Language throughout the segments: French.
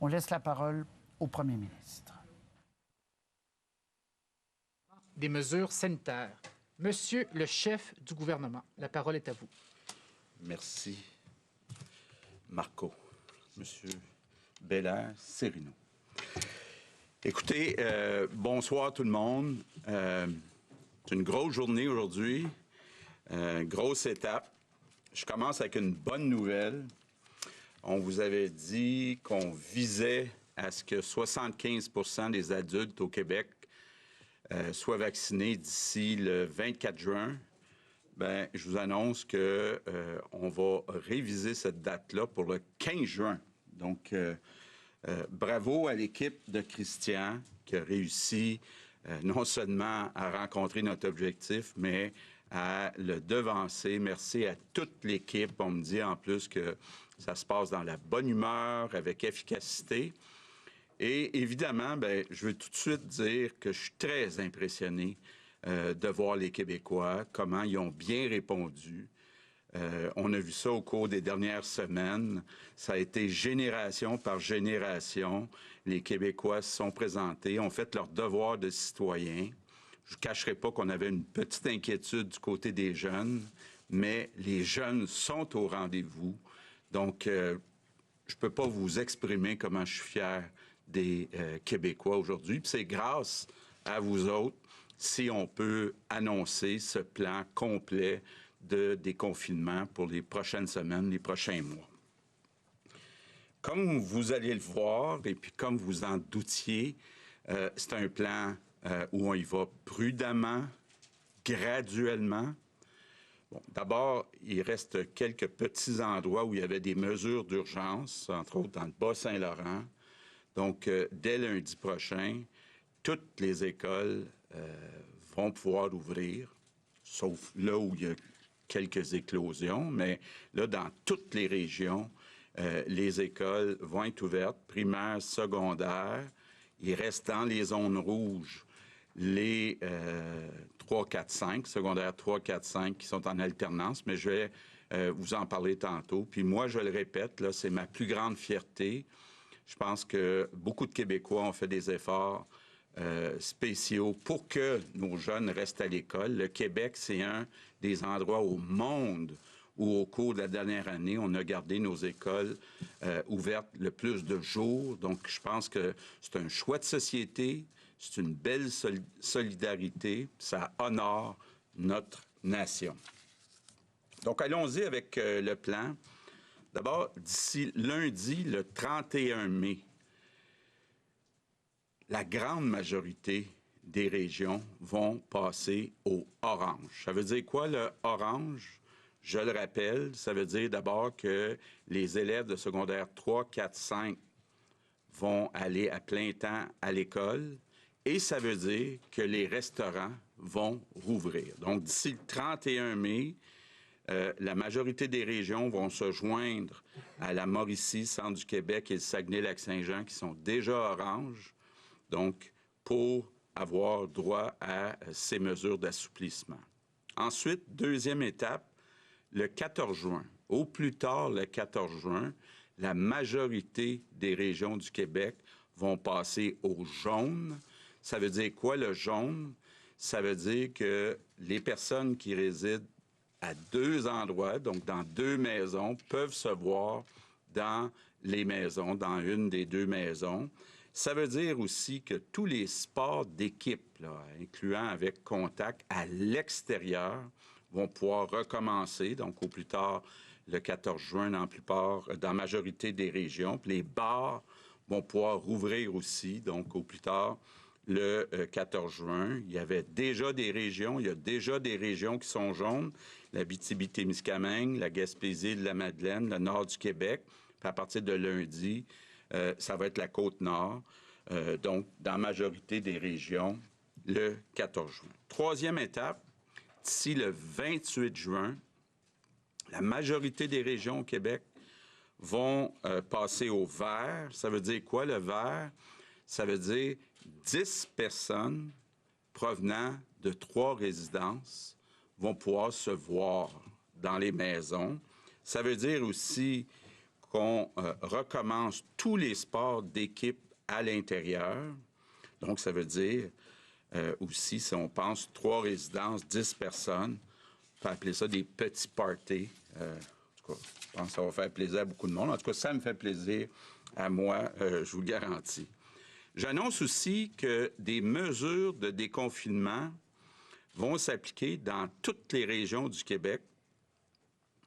On laisse la parole au premier ministre. Des mesures sanitaires. Monsieur le chef du gouvernement, la parole est à vous. Merci, Marco. Monsieur Belair-Sérino. Écoutez, bonsoir tout le monde. C'est une grosse journée aujourd'hui, grosse étape. Je commence avec une bonne nouvelle. On vous avait dit qu'on visait à ce que 75 % des adultes au Québec soient vaccinés d'ici le 24 juin. Bien, je vous annonce qu'on va réviser cette date-là pour le 15 juin. Donc, bravo à l'équipe de Christian qui a réussi non seulement à rencontrer notre objectif, mais à le devancer. Merci à toute l'équipe. On me dit en plus que ça se passe dans la bonne humeur, avec efficacité. Et évidemment, bien, je veux tout de suite dire que je suis très impressionné de voir les Québécois, comment ils ont bien répondu. On a vu ça au cours des dernières semaines. Ça a été génération par génération. Les Québécois se sont présentés, ont fait leur devoir de citoyen. Je ne cacherai pas qu'on avait une petite inquiétude du côté des jeunes, mais les jeunes sont au rendez-vous. Donc, je ne peux pas vous exprimer comment je suis fier des Québécois aujourd'hui. Puis c'est grâce à vous autres si on peut annoncer ce plan complet de déconfinement pour les prochaines semaines, les prochains mois. Comme vous allez le voir, et puis comme vous en doutiez, c'est un plan où on y va prudemment, graduellement. Bon, d'abord, il reste quelques petits endroits où il y avait des mesures d'urgence, entre autres dans le Bas-Saint-Laurent. Donc, dès lundi prochain, toutes les écoles vont pouvoir ouvrir, sauf là où il y a quelques éclosions, mais là, dans toutes les régions, les écoles vont être ouvertes, primaires, secondaires. Il reste dans les zones rouges les 3, 4, 5, secondaires 3, 4, 5 qui sont en alternance, mais je vais vous en parler tantôt. Puis moi, je le répète, là, c'est ma plus grande fierté. Je pense que beaucoup de Québécois ont fait des efforts spéciaux pour que nos jeunes restent à l'école. Le Québec, c'est un des endroits au monde où, au cours de la dernière année, on a gardé nos écoles ouvertes le plus de jours. Donc, je pense que c'est un choix de société, c'est une belle solidarité, ça honore notre nation. Donc, allons-y avec le plan. D'abord, d'ici lundi, le 31 mai, la grande majorité des régions vont passer au orange. Ça veut dire quoi, le orange? Je le rappelle, ça veut dire d'abord que les élèves de secondaire 3, 4, 5 vont aller à plein temps à l'école et ça veut dire que les restaurants vont rouvrir. Donc, d'ici le 31 mai, la majorité des régions vont se joindre à la Mauricie, Centre du Québec et le Saguenay-Lac-Saint-Jean qui sont déjà orange, donc pour avoir droit à ces mesures d'assouplissement. Ensuite, deuxième étape, le 14 juin. Au plus tard, le 14 juin, la majorité des régions du Québec vont passer au jaune. Ça veut dire quoi, le jaune? Ça veut dire que les personnes qui résident à 2 endroits, donc dans 2 maisons, peuvent se voir dans les maisons, dans une des 2 maisons. Ça veut dire aussi que tous les sports d'équipe, incluant avec contact à l'extérieur, vont pouvoir recommencer, donc au plus tard le 14 juin dans la majorité des régions. Puis les bars vont pouvoir rouvrir aussi, donc au plus tard le 14 juin. Il y avait déjà des régions, il y a déjà des régions qui sont jaunes, l'Abitibi-Témiscamingue, la Gaspésie, la Madeleine, le nord du Québec. Puis à partir de lundi, ça va être la Côte-Nord, donc dans la majorité des régions, le 14 juin. Troisième étape, d'ici le 28 juin, la majorité des régions au Québec vont passer au vert. Ça veut dire quoi, le vert? Ça veut dire 10 personnes provenant de 3 résidences vont pouvoir se voir dans les maisons. Ça veut dire aussi qu'on recommence tous les sports d'équipe à l'intérieur. Donc, ça veut dire aussi, si on pense 3 résidences, 10 personnes, on peut appeler ça des petits parties. En tout cas, je pense que ça va faire plaisir à beaucoup de monde. En tout cas, ça me fait plaisir à moi, je vous le garantis. J'annonce aussi que des mesures de déconfinement vont s'appliquer dans toutes les régions du Québec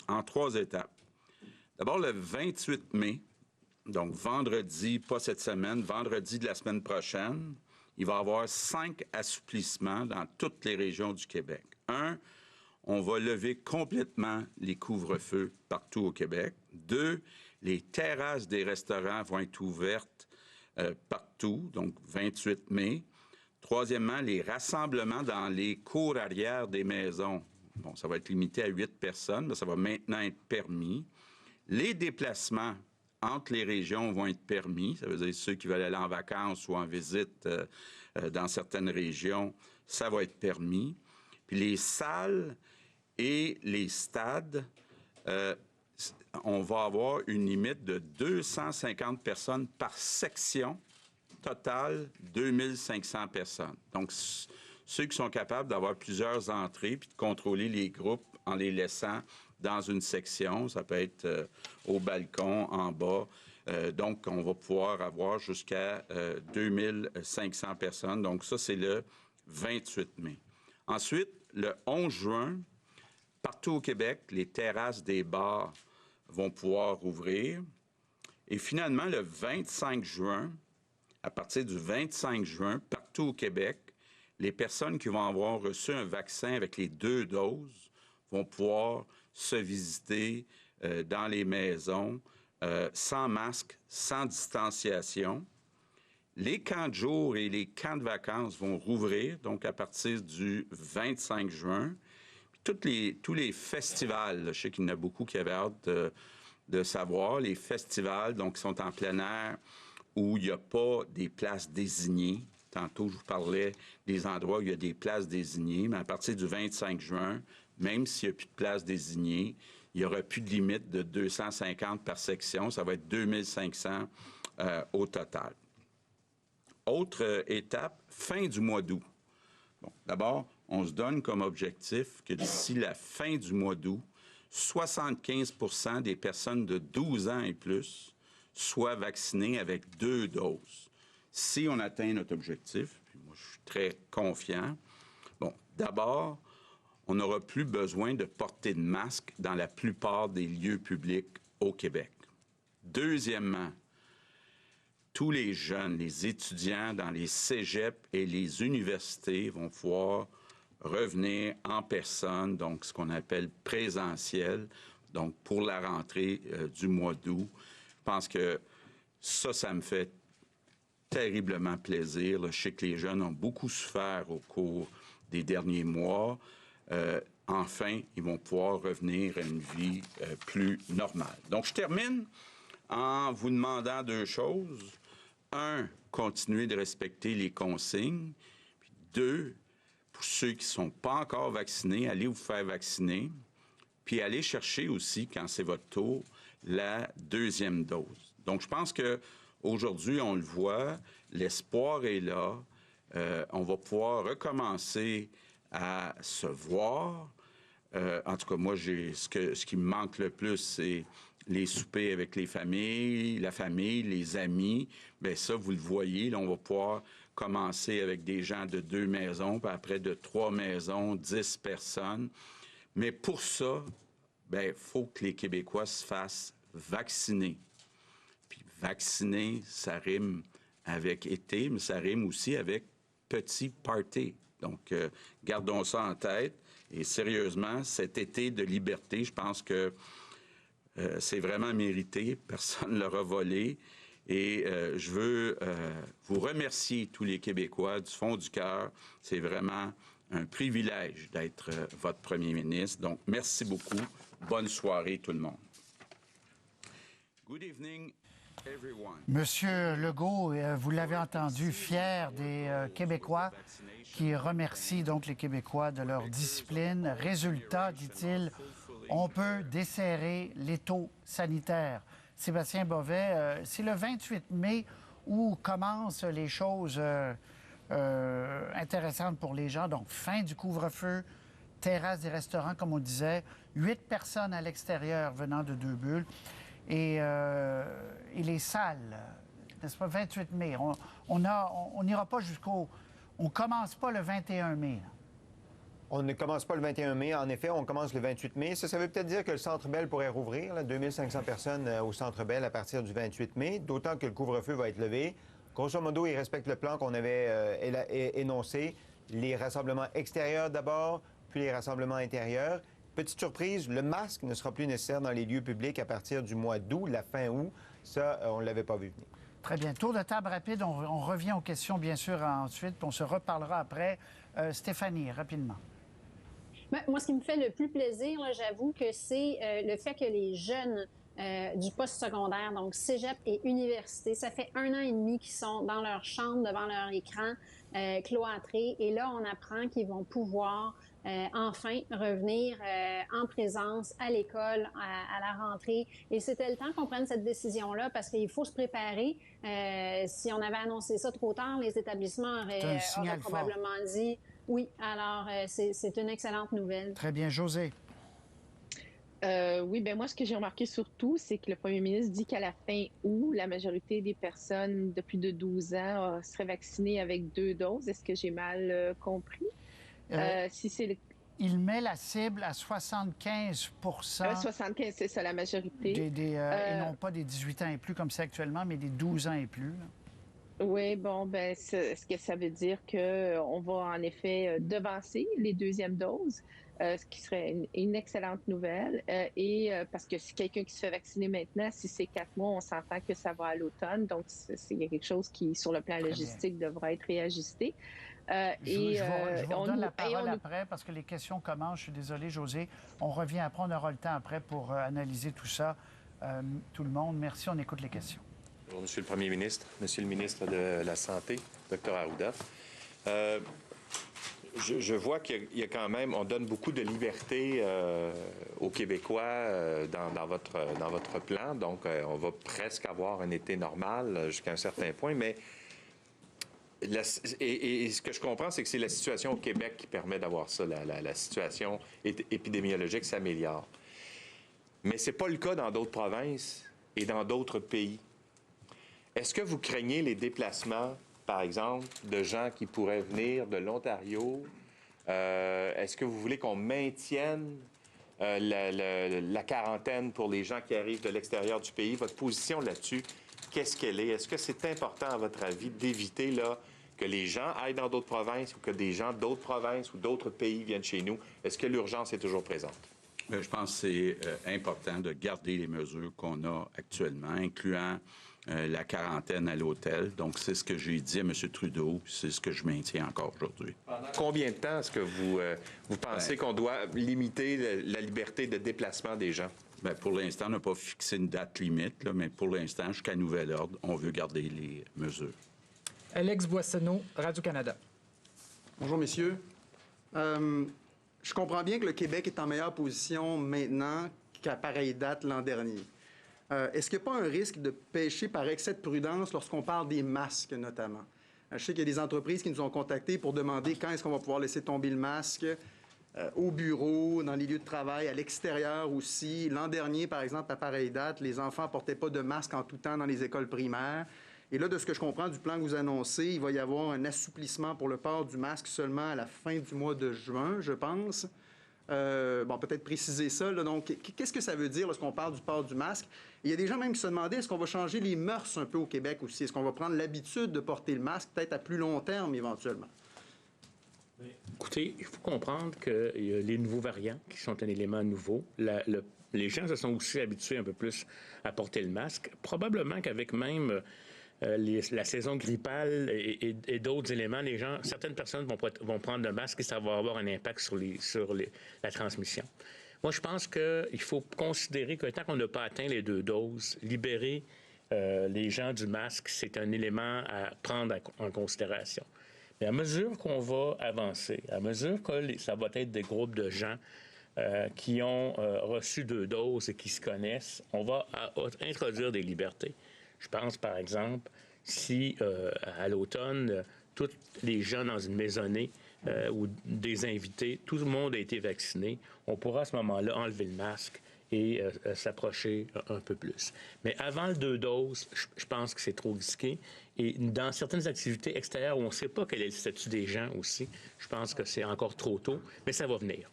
en 3 étapes. D'abord, le 28 mai, donc vendredi, pas cette semaine, vendredi de la semaine prochaine, il va y avoir 5 assouplissements dans toutes les régions du Québec. 1, on va lever complètement les couvre-feux partout au Québec. 2, les terrasses des restaurants vont être ouvertes partout, donc 28 mai. Troisièmement, les rassemblements dans les cours arrière des maisons. Bon, ça va être limité à 8 personnes, mais ça va maintenant être permis. Les déplacements entre les régions vont être permis. Ça veut dire ceux qui veulent aller en vacances ou en visite dans certaines régions, ça va être permis. Puis les salles et les stades, on va avoir une limite de 250 personnes par section. Total, 2500 personnes. Donc, ceux qui sont capables d'avoir plusieurs entrées puis de contrôler les groupes en les laissant dans une section, ça peut être au balcon, en bas. Donc, on va pouvoir avoir jusqu'à 2500 personnes. Donc, ça, c'est le 28 mai. Ensuite, le 11 juin, partout au Québec, les terrasses des bars vont pouvoir ouvrir. Et finalement, le 25 juin, à partir du 25 juin, partout au Québec, les personnes qui vont avoir reçu un vaccin avec les 2 doses vont pouvoir se visiter dans les maisons sans masque, sans distanciation. Les camps de jour et les camps de vacances vont rouvrir, donc à partir du 25 juin. Puis tous les festivals, là, je sais qu'il y en a beaucoup qui avaient hâte de savoir, les festivals donc, qui sont en plein air, où il n'y a pas des places désignées. Tantôt, je vous parlais des endroits où il y a des places désignées, mais à partir du 25 juin, même s'il n'y a plus de places désignées, il n'y aura plus de limite de 250 par section. Ça va être 2500 au total. Autre étape, fin du mois d'août. Bon, d'abord, on se donne comme objectif que d'ici la fin du mois d'août, 75 % des personnes de 12 ans et plus soient vaccinées avec 2 doses. Si on atteint notre objectif, puis moi je suis très confiant, bon, d'abord, on n'aura plus besoin de porter de masque dans la plupart des lieux publics au Québec. Deuxièmement, tous les jeunes, les étudiants dans les cégeps et les universités vont pouvoir revenir en personne, donc ce qu'on appelle présentiel, donc pour la rentrée du mois d'août. Je pense que ça me fait terriblement plaisir. Là, je sais que les jeunes ont beaucoup souffert au cours des derniers mois. Enfin, ils vont pouvoir revenir à une vie plus normale. Donc, je termine en vous demandant 2 choses. 1, continuer de respecter les consignes. Puis 2, pour ceux qui ne sont pas encore vaccinés, allez vous faire vacciner. Puis allez chercher aussi, quand c'est votre tour, la 2e dose. Donc, je pense qu'aujourd'hui, on le voit, l'espoir est là. On va pouvoir recommencer à se voir. En tout cas, moi, ce qui me manque le plus, c'est les soupers avec les familles, la famille, les amis. Bien, ça, vous le voyez, là, on va pouvoir commencer avec des gens de 2 maisons, puis après de 3 maisons, 10 personnes. Mais pour ça, bien, il faut que les Québécois se fassent vacciner. Puis vacciner, ça rime avec été, mais ça rime aussi avec petit party. Donc, gardons ça en tête. Et sérieusement, cet été de liberté, je pense que c'est vraiment mérité. Personne ne l'aura volé. Et je veux vous remercier, tous les Québécois, du fond du cœur. C'est vraiment un privilège d'être votre premier ministre. Donc, merci beaucoup. Bonne soirée, tout le monde. Good evening, everyone. Monsieur Legault, vous l'avez entendu, fier des Québécois qui remercient donc les Québécois de leur discipline. Résultat, dit-il, on peut desserrer l'étau sanitaire. Sébastien Bovet, c'est le 28 mai où commencent les choses intéressantes pour les gens. Donc, fin du couvre-feu, terrasse des restaurants, comme on disait, 8 personnes à l'extérieur venant de 2 bulles. Et les salles, n'est-ce pas, 28 mai. On n'ira pas jusqu'au... On commence pas le 21 mai. Là. On ne commence pas le 21 mai. En effet, on commence le 28 mai. Ça veut peut-être dire que le Centre Bell pourrait rouvrir, là, 2500 personnes au Centre Bell à partir du 28 mai, d'autant que le couvre-feu va être levé. Grosso modo, il respecte le plan qu'on avait énoncé. Les rassemblements extérieurs d'abord, puis les rassemblements intérieurs. Petite surprise, le masque ne sera plus nécessaire dans les lieux publics à partir du mois d'août, la fin août. Ça, on ne l'avait pas vu venir. Très bien. Tour de table rapide. On revient aux questions, bien sûr, ensuite, puis on se reparlera après. Stéphanie, rapidement. Moi, ce qui me fait le plus plaisir, j'avoue que c'est le fait que les jeunes du post-secondaire, donc cégep et université, ça fait 1 an et demi qu'ils sont dans leur chambre, devant leur écran, cloîtrés. Et là, on apprend qu'ils vont pouvoir enfin revenir en présence à l'école, à la rentrée. Et c'était le temps qu'on prenne cette décision-là parce qu'il faut se préparer. Si on avait annoncé ça trop tard, les établissements auraient probablement dit... Oui, alors c'est une excellente nouvelle. Très bien. Josée? Oui, bien moi, ce que j'ai remarqué surtout, c'est que le premier ministre dit qu'à la fin août, la majorité des personnes de plus de 12 ans seraient vaccinées avec 2 doses. Est-ce que j'ai mal compris? Si c'est le... Il met la cible à 75 75, c'est ça, la majorité. Et non pas des 18 ans et plus comme c'est actuellement, mais des 12 ans et plus. Là. Oui, bon, ben, est-ce que ça veut dire qu'on va en effet devancer les 2e doses, ce qui serait une excellente nouvelle. Parce que si quelqu'un qui se fait vacciner maintenant, si c'est 4 mois, on s'entend que ça va à l'automne. Donc, il y a quelque chose qui, sur le plan logistique, devra être réajusté. Je vous redonne la parole après parce que les questions commencent. Je suis désolé, Josée. On revient après. On aura le temps après pour analyser tout ça. Tout le monde, merci. On écoute les questions. Bonjour, Monsieur le Premier ministre, Monsieur le ministre de la Santé, Dr Arruda. Je vois qu'il y a quand même, on donne beaucoup de liberté aux Québécois dans votre plan. Donc, on va presque avoir un été normal jusqu'à un certain point. Mais ce que je comprends, c'est que c'est la situation au Québec qui permet d'avoir ça. La situation épidémiologique s'améliore. Mais ce n'est pas le cas dans d'autres provinces et dans d'autres pays. Est-ce que vous craignez les déplacements, par exemple, de gens qui pourraient venir de l'Ontario? Est-ce que vous voulez qu'on maintienne la quarantaine pour les gens qui arrivent de l'extérieur du pays? Votre position là-dessus, qu'est-ce qu'elle est? Est-ce que c'est important, à votre avis, d'éviter là, que les gens aillent dans d'autres provinces ou que des gens d'autres provinces ou d'autres pays viennent chez nous? Est-ce que l'urgence est toujours présente? Bien, je pense que c'est important de garder les mesures qu'on a actuellement, incluant la quarantaine à l'hôtel. Donc, c'est ce que j'ai dit à M. Trudeau. C'est ce que je maintiens encore aujourd'hui. Combien de temps est-ce que vous pensez qu'on doit limiter la liberté de déplacement des gens? Bien, pour l'instant, on n'a pas fixé une date limite, là, mais pour l'instant, jusqu'à nouvel ordre, on veut garder les mesures. Alex Boissonneau, Radio-Canada. Bonjour, messieurs. Je comprends bien que le Québec est en meilleure position maintenant qu'à pareille date l'an dernier. Est-ce qu'il n'y a pas un risque de pécher par excès de prudence lorsqu'on parle des masques, notamment? Je sais qu'il y a des entreprises qui nous ont contactés pour demander quand est-ce qu'on va pouvoir laisser tomber le masque au bureau, dans les lieux de travail, à l'extérieur aussi. L'an dernier, par exemple, à pareille date, les enfants ne portaient pas de masque en tout temps dans les écoles primaires. Et là, de ce que je comprends du plan que vous annoncez, il va y avoir un assouplissement pour le port du masque seulement à la fin du mois de juin, je pense. Peut-être préciser ça. Là. Donc, qu'est-ce que ça veut dire lorsqu'on parle du port du masque? Et il y a des gens même qui se demandaient, est-ce qu'on va changer les mœurs un peu au Québec aussi? Est-ce qu'on va prendre l'habitude de porter le masque, peut-être à plus long terme, éventuellement? Écoutez, il faut comprendre que les nouveaux variants, qui sont un élément nouveau, les gens se sont aussi habitués un peu plus à porter le masque. Probablement qu'avec même la saison grippale et d'autres éléments, certaines personnes vont prendre le masque et ça va avoir un impact sur la transmission. Moi, je pense qu'il faut considérer que tant qu'on n'a pas atteint les 2 doses, libérer les gens du masque, c'est un élément à prendre en considération. Mais à mesure qu'on va avancer, à mesure que ça va être des groupes de gens qui ont reçu 2 doses et qui se connaissent, on va introduire des libertés. Je pense, par exemple, si à l'automne, tous les gens dans une maisonnée ou des invités, tout le monde a été vacciné, on pourra à ce moment-là enlever le masque et s'approcher un peu plus. Mais avant le 2 doses, je pense que c'est trop risqué. Et dans certaines activités extérieures où on ne sait pas quel est le statut des gens aussi, je pense que c'est encore trop tôt, mais ça va venir.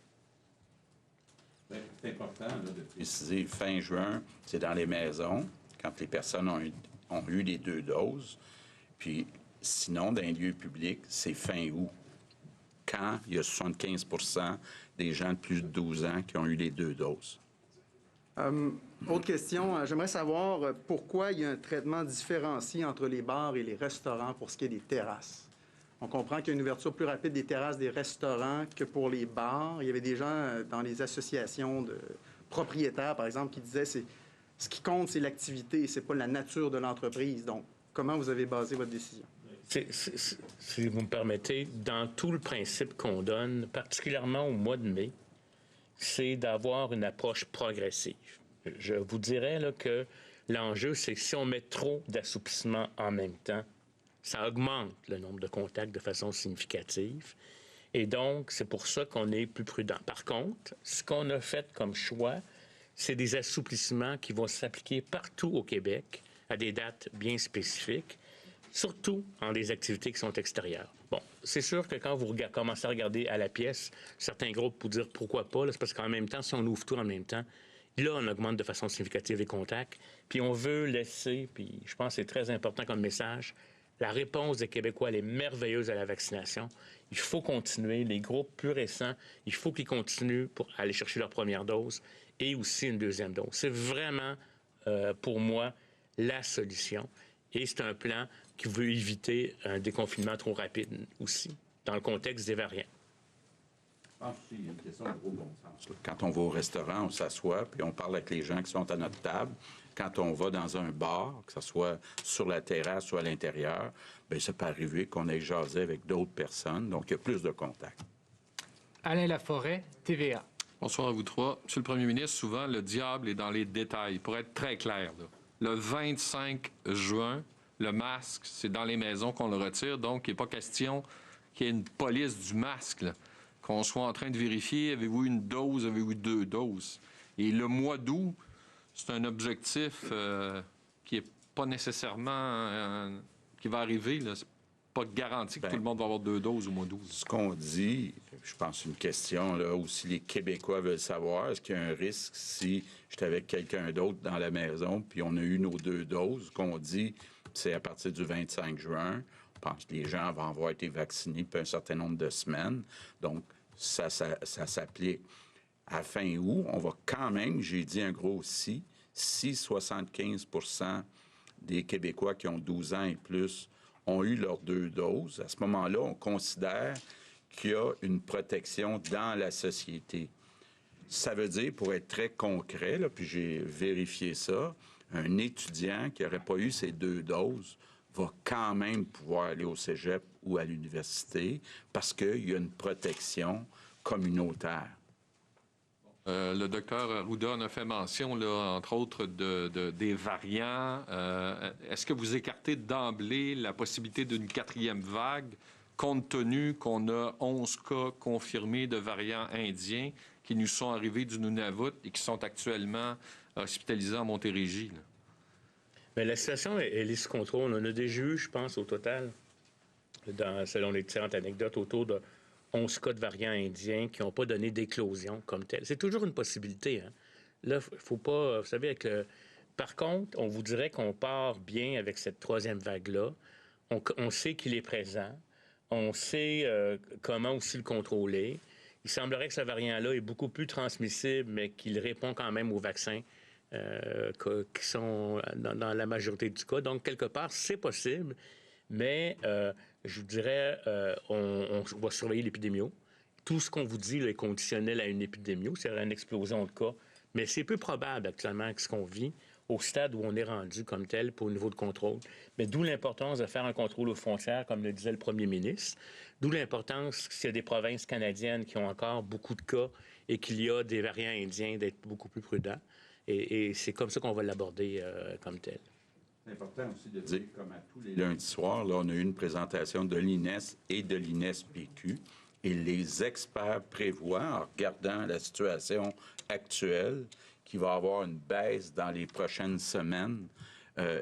C'est important là, de préciser, fin juin, c'est dans les maisons, quand les personnes ont eu les 2 doses. Puis sinon, dans les lieux publics, c'est fin août, quand il y a 75 des gens de plus de 12 ans qui ont eu les 2 doses. Autre question, j'aimerais savoir pourquoi il y a un traitement différencié entre les bars et les restaurants pour ce qui est des terrasses. On comprend qu'il y a une ouverture plus rapide des terrasses des restaurants que pour les bars. Il y avait des gens dans les associations de propriétaires, par exemple, qui disaient que ce qui compte, c'est l'activité, c'est pas la nature de l'entreprise. Donc, comment vous avez basé votre décision? Si vous me permettez, dans tout le principe qu'on donne, particulièrement au mois de mai, c'est d'avoir une approche progressive. Je vous dirais là, que l'enjeu, c'est que si on met trop d'assouplissement en même temps, ça augmente le nombre de contacts de façon significative. Et donc, c'est pour ça qu'on est plus prudent. Par contre, ce qu'on a fait comme choix, c'est des assouplissements qui vont s'appliquer partout au Québec à des dates bien spécifiques, surtout en des activités qui sont extérieures. Bon, c'est sûr que quand vous commencez à regarder à la pièce, certains groupes vous dire pourquoi pas, c'est parce qu'en même temps, si on ouvre tout en même temps, là, on augmente de façon significative les contacts. Puis on veut laisser, puis je pense que c'est très important comme message, la réponse des Québécois, elle est merveilleuse à la vaccination. Il faut continuer. Les groupes plus récents, il faut qu'ils continuent pour aller chercher leur première dose et aussi une 2e dose. C'est vraiment, pour moi, la solution. Et c'est un plan qui veut éviter un déconfinement trop rapide aussi, dans le contexte des variants. Je pense qu'il y a une question de gros bon sens. Quand on va au restaurant, on s'assoit, puis on parle avec les gens qui sont à notre table. Quand on va dans un bar, que ce soit sur la terrasse ou à l'intérieur, bien, ça peut arriver qu'on ait jasé avec d'autres personnes, donc il y a plus de contacts. Alain Laforêt, TVA. Bonsoir à vous trois. Monsieur le Premier ministre, souvent, le diable est dans les détails. Pour être très clair, là, le 25 juin, le masque, c'est dans les maisons qu'on le retire, donc il n'est pas question qu'il y ait une police du masque, là, qu'on soit en train de vérifier, avez-vous une dose, avez-vous 2 doses. Et le mois d'août, c'est un objectif qui n'est pas nécessairement qui va arriver. C'est pas garanti que tout le monde va avoir 2 doses au mois d'août. Ce qu'on dit, je pense une question là où si les Québécois veulent savoir, est-ce qu'il y a un risque si j'étais avec quelqu'un d'autre dans la maison puis on a eu nos 2 doses, qu'on dit c'est à partir du 25 juin. Je pense que les gens vont avoir été vaccinés depuis un certain nombre de semaines. Donc, ça s'applique. À fin août, on va quand même, j'ai dit un gros si 75 % des Québécois qui ont 12 ans et plus ont eu leurs 2 doses. À ce moment-là, on considère qu'il y a une protection dans la société. Ça veut dire, pour être très concret, là, puis j'ai vérifié ça, un étudiant qui n'aurait pas eu ses 2 doses va quand même pouvoir aller au cégep ou à l'université parce qu'il y a une protection communautaire. Le docteur Arruda en a fait mention, là, entre autres, des variants. Est-ce que vous écartez d'emblée la possibilité d'une 4e vague, compte tenu qu'on a 11 cas confirmés de variants indiens qui nous sont arrivés du Nunavut et qui sont actuellement hospitalisés en Montérégie? Là? Bien, la situation, elle est sous contrôle. On a déjà eu, je pense, au total, selon les différentes anecdotes, autour de 11 cas de variants indiens qui n'ont pas donné d'éclosion comme telle. C'est toujours une possibilité. Hein? Là, il ne faut pas... Vous savez, par contre, on vous dirait qu'on part bien avec cette 3e vague-là. On sait qu'il est présent. On sait comment aussi le contrôler. Il semblerait que ce variant-là est beaucoup plus transmissible, mais qu'il répond quand même aux vaccins qui sont dans la majorité du cas. Donc, quelque part, c'est possible, mais je vous dirais, on va surveiller l'épidémie. Tout ce qu'on vous dit là, est conditionnel à une épidémie, c'est-à-dire une explosion de cas, mais c'est peu probable actuellement que ce qu'on vit au stade où on est rendu comme tel pour le niveau de contrôle. Mais d'où l'importance de faire un contrôle aux frontières, comme le disait le premier ministre, d'où l'importance s'il y a des provinces canadiennes qui ont encore beaucoup de cas et qu'il y a des variants indiens, d'être beaucoup plus prudent. Et c'est comme ça qu'on va l'aborder comme tel. C'est important aussi de dire, comme à tous les lundis soirs, là, on a eu une présentation de l'INES et de l'INES-PQ. Et les experts prévoient, en regardant la situation actuelle, qu'il va y avoir une baisse dans les prochaines semaines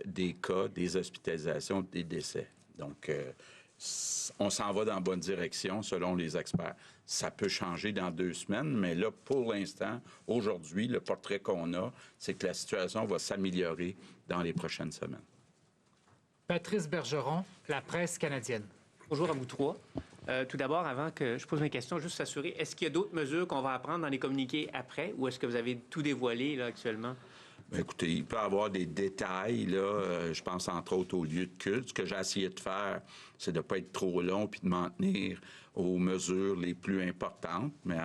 des cas, des hospitalisations, des décès. Donc, on s'en va dans la bonne direction selon les experts. Ça peut changer dans 2 semaines, mais là, pour l'instant, aujourd'hui, le portrait qu'on a, c'est que la situation va s'améliorer dans les prochaines semaines. Patrice Bergeron, La Presse canadienne. Bonjour à vous trois. Tout d'abord, avant que je pose mes questions, juste s'assurer, est-ce qu'il y a d'autres mesures qu'on va apprendre dans les communiqués après ou est-ce que vous avez tout dévoilé là, actuellement? Bien, écoutez, il peut y avoir des détails, là. Je pense entre autres au lieu de culte. Ce que j'ai essayé de faire, c'est de ne pas être trop long puis de m'en tenir aux mesures les plus importantes. Mais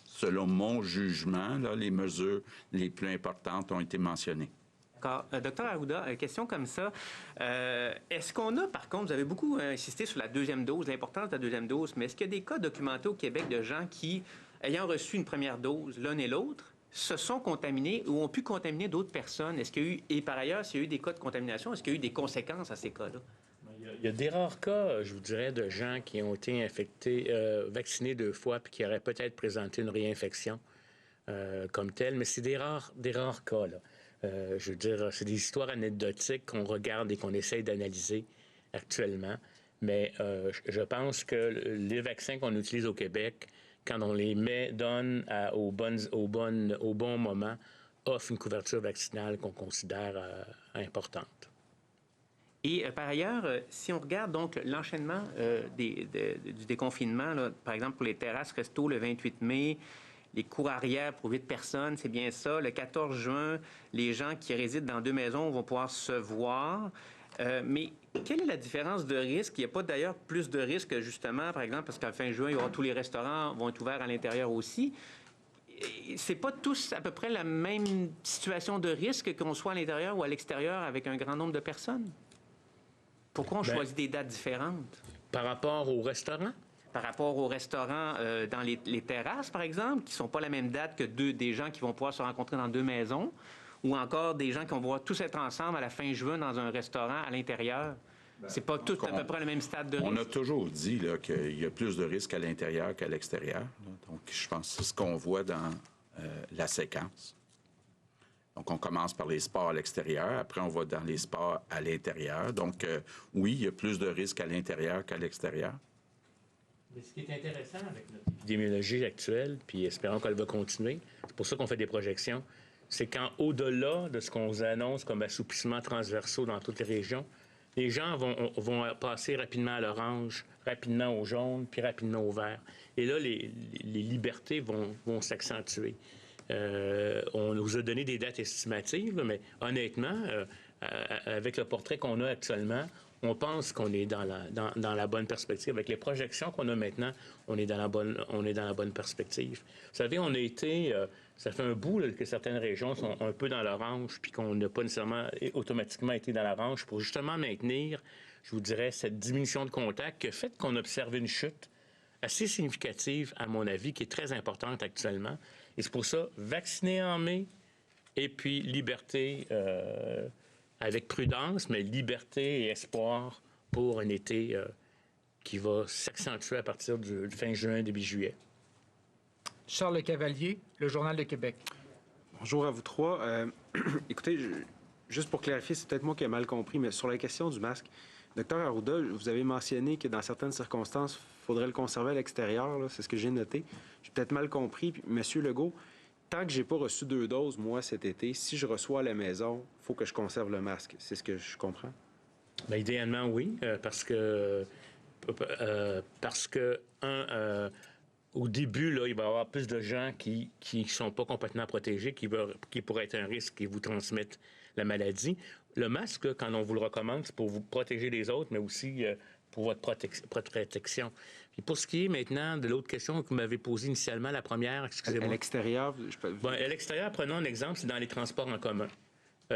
selon mon jugement, là, les mesures les plus importantes ont été mentionnées. D'accord. Docteur Arruda, question comme ça. Est-ce qu'on a, par contre, vous avez beaucoup insisté sur la deuxième dose, l'importance de la deuxième dose, mais est-ce qu'il y a des cas documentés au Québec de gens qui, ayant reçu une première dose, l'un et l'autre, se sont contaminés ou ont pu contaminer d'autres personnes? Est-ce qu'il y a eu, et par ailleurs, s'il y a eu des cas de contamination, est-ce qu'il y a eu des conséquences à ces cas-là? Il y a des rares cas, je vous dirais, de gens qui ont été infectés, vaccinés 2 fois, puis qui auraient peut-être présenté une réinfection comme telle, mais c'est des rares cas, là. Je veux dire, c'est des histoires anecdotiques qu'on regarde et qu'on essaye d'analyser actuellement. Mais je pense que les vaccins qu'on utilise au Québec, quand on les donne au bon moment, offrent une couverture vaccinale qu'on considère importante. Et par ailleurs, si on regarde donc l'enchaînement du déconfinement, là, par exemple pour les terrasses resto le 28 mai, les cours arrière pour 8 personnes, c'est bien ça. Le 14 juin, les gens qui résident dans 2 maisons vont pouvoir se voir. Mais quelle est la différence de risque? Il n'y a pas d'ailleurs plus de risque, justement, par exemple, parce qu'à fin juin, il y aura tous les restaurants vont être ouverts à l'intérieur aussi. C'est pas tous à peu près la même situation de risque qu'on soit à l'intérieur ou à l'extérieur avec un grand nombre de personnes? Pourquoi on choisit des dates différentes? Par rapport aux restaurants? Par rapport aux restaurants dans les terrasses, par exemple, qui ne sont pas la même date que des gens qui vont pouvoir se rencontrer dans 2 maisons, ou encore des gens qui vont pouvoir tous être ensemble à la fin juin dans un restaurant à l'intérieur. C'est pas tout à peu près le même stade de risque. On a toujours dit là, qu'il y a plus de risques à l'intérieur qu'à l'extérieur. Là. Donc, je pense que c'est ce qu'on voit dans la séquence. Donc, on commence par les sports à l'extérieur, après on va dans les sports à l'intérieur. Donc, oui, il y a plus de risques à l'intérieur qu'à l'extérieur. Mais ce qui est intéressant avec notre épidémiologie actuelle, puis espérons qu'elle va continuer, c'est pour ça qu'on fait des projections, c'est qu'au-delà de ce qu'on vous annonce comme assouplissements transversaux dans toutes les régions, les gens vont passer rapidement à l'orange, rapidement au jaune, puis rapidement au vert. Et là, les libertés vont s'accentuer. On nous a donné des dates estimatives, mais honnêtement, avec le portrait qu'on a actuellement, on pense qu'on est dans la bonne perspective. Avec les projections qu'on a maintenant, on est dans la bonne perspective. Vous savez, on a été... ça fait un bout là, que certaines régions sont un peu dans l'orange, puis qu'on n'a pas nécessairement automatiquement été dans l'orange pour justement maintenir, je vous dirais, cette diminution de contact qui a fait qu'on a observé une chute assez significative, à mon avis, qui est très importante actuellement. Et c'est pour ça, vacciner en mai, et puis liberté... avec prudence, mais liberté et espoir pour un été qui va s'accentuer à partir du fin juin, début juillet. Charles Cavalier, Le Journal de Québec. Bonjour à vous trois. Écoutez, juste pour clarifier, c'est peut-être moi qui ai mal compris, mais sur la question du masque, Dr Arruda, vous avez mentionné que dans certaines circonstances, il faudrait le conserver à l'extérieur, là, c'est ce que j'ai noté. J'ai peut-être mal compris. Puis, Monsieur Legault, tant que j'ai pas reçu 2 doses, moi, cet été, si je reçois à la maison, il faut que je conserve le masque. C'est ce que je comprends? Bien, idéalement, oui, parce que au début, là, il va y avoir plus de gens qui ne sont pas complètement protégés, qui pourraient être un risque et vous transmettre la maladie. Le masque, là, quand on vous le recommande, c'est pour vous protéger les autres, mais aussi pour votre protection. Et pour ce qui est maintenant de l'autre question que vous m'avez posée initialement, la première, excusez-moi. À l'extérieur? Bon, à l'extérieur, prenons un exemple, c'est dans les transports en commun.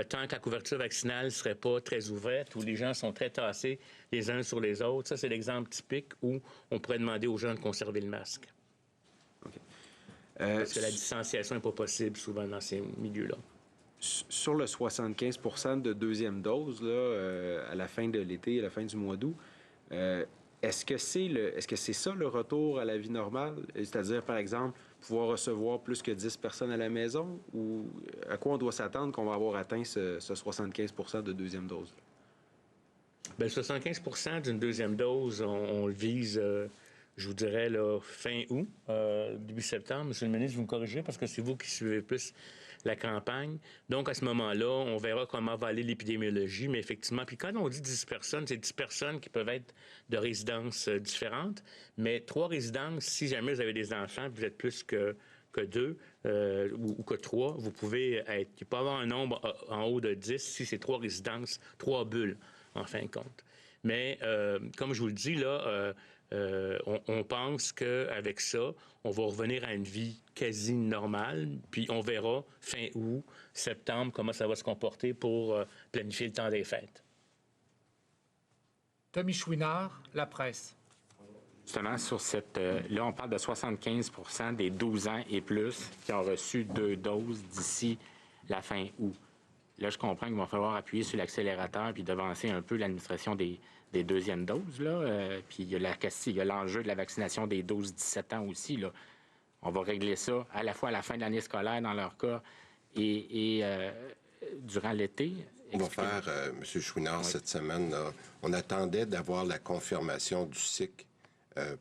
Tant que la couverture vaccinale ne serait pas très ouverte, où les gens sont très tassés les uns sur les autres, ça, c'est l'exemple typique où on pourrait demander aux gens de conserver le masque. OK. Parce que la distanciation n'est pas possible souvent dans ces milieux-là. Sur le 75 % de deuxième dose, là, à la fin de l'été, à la fin du mois d'août, est-ce que c'est ça le retour à la vie normale? C'est-à-dire, par exemple, pouvoir recevoir plus que 10 personnes à la maison? Ou à quoi on doit s'attendre qu'on va avoir atteint ce 75 % de deuxième dose? Bien, 75 % d'une deuxième dose, on le vise, je vous dirais, là, fin août, début septembre. Monsieur le ministre, vous me corrigez parce que c'est vous qui suivez plus la campagne. Donc, à ce moment-là, on verra comment va aller l'épidémiologie, mais effectivement, puis quand on dit 10 personnes, c'est 10 personnes qui peuvent être de résidences différentes, mais 3 résidences, si jamais vous avez des enfants, vous êtes plus que 2 ou que 3, vous pouvez être, il peut y avoir un nombre en haut de 10 si c'est 3 résidences, 3 bulles, en fin de compte. Mais, comme je vous le dis, là, on pense qu'avec ça, on va revenir à une vie quasi normale, puis on verra fin août, septembre, comment ça va se comporter pour planifier le temps des fêtes. Tommy Chouinard, La Presse. Justement, sur cette... là, on parle de 75 % des 12 ans et plus qui ont reçu 2 doses d'ici la fin août. Là, je comprends qu'il va falloir appuyer sur l'accélérateur puis devancer un peu l'administration des deuxièmes doses, là. Puis il y a l'enjeu de la vaccination des 12-17 ans aussi, là. On va régler ça à la fois à la fin de l'année scolaire, dans leur cas, et durant l'été. On va faire, M. Chouinard, cette semaine, là, on attendait d'avoir la confirmation du SIC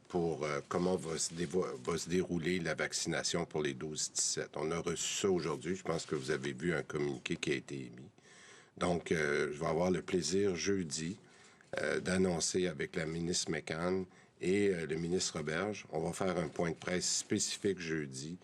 pour comment va se dérouler la vaccination pour les 12-17. On a reçu ça aujourd'hui. Je pense que vous avez vu un communiqué qui a été émis. Donc, je vais avoir le plaisir jeudi d'annoncer avec la ministre McCann et le ministre Roberge, on va faire un point de presse spécifique jeudi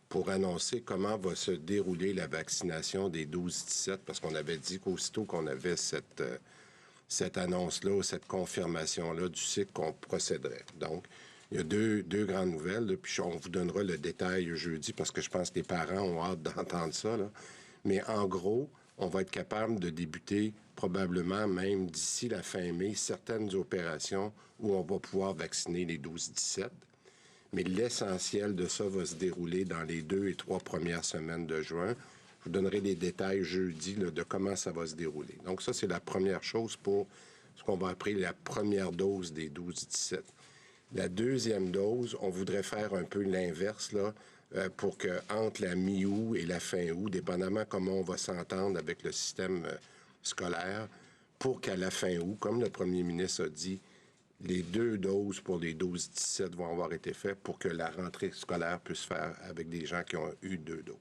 pour annoncer comment va se dérouler la vaccination des 12-17, parce qu'on avait dit qu'aussitôt qu'on avait cette annonce-là, cette confirmation-là du cycle, qu'on procéderait. Donc, il y a deux grandes nouvelles, là, puis on vous donnera le détail jeudi, parce que je pense que les parents ont hâte d'entendre ça, là. Mais en gros, on va être capable de débuter probablement même d'ici la fin mai certaines opérations où on va pouvoir vacciner les 12-17. Mais l'essentiel de ça va se dérouler dans les 2 et 3 premières semaines de juin. Je vous donnerai les détails jeudi là, de comment ça va se dérouler. Donc ça, c'est la première chose pour ce qu'on va appeler la première dose des 12-17. La deuxième dose, on voudrait faire un peu l'inverse, là, pour que entre la mi-août et la fin août, dépendamment comment on va s'entendre avec le système scolaire, pour qu'à la fin août, comme le premier ministre a dit, les 2 doses pour les 12-17 vont avoir été faites pour que la rentrée scolaire puisse se faire avec des gens qui ont eu 2 doses.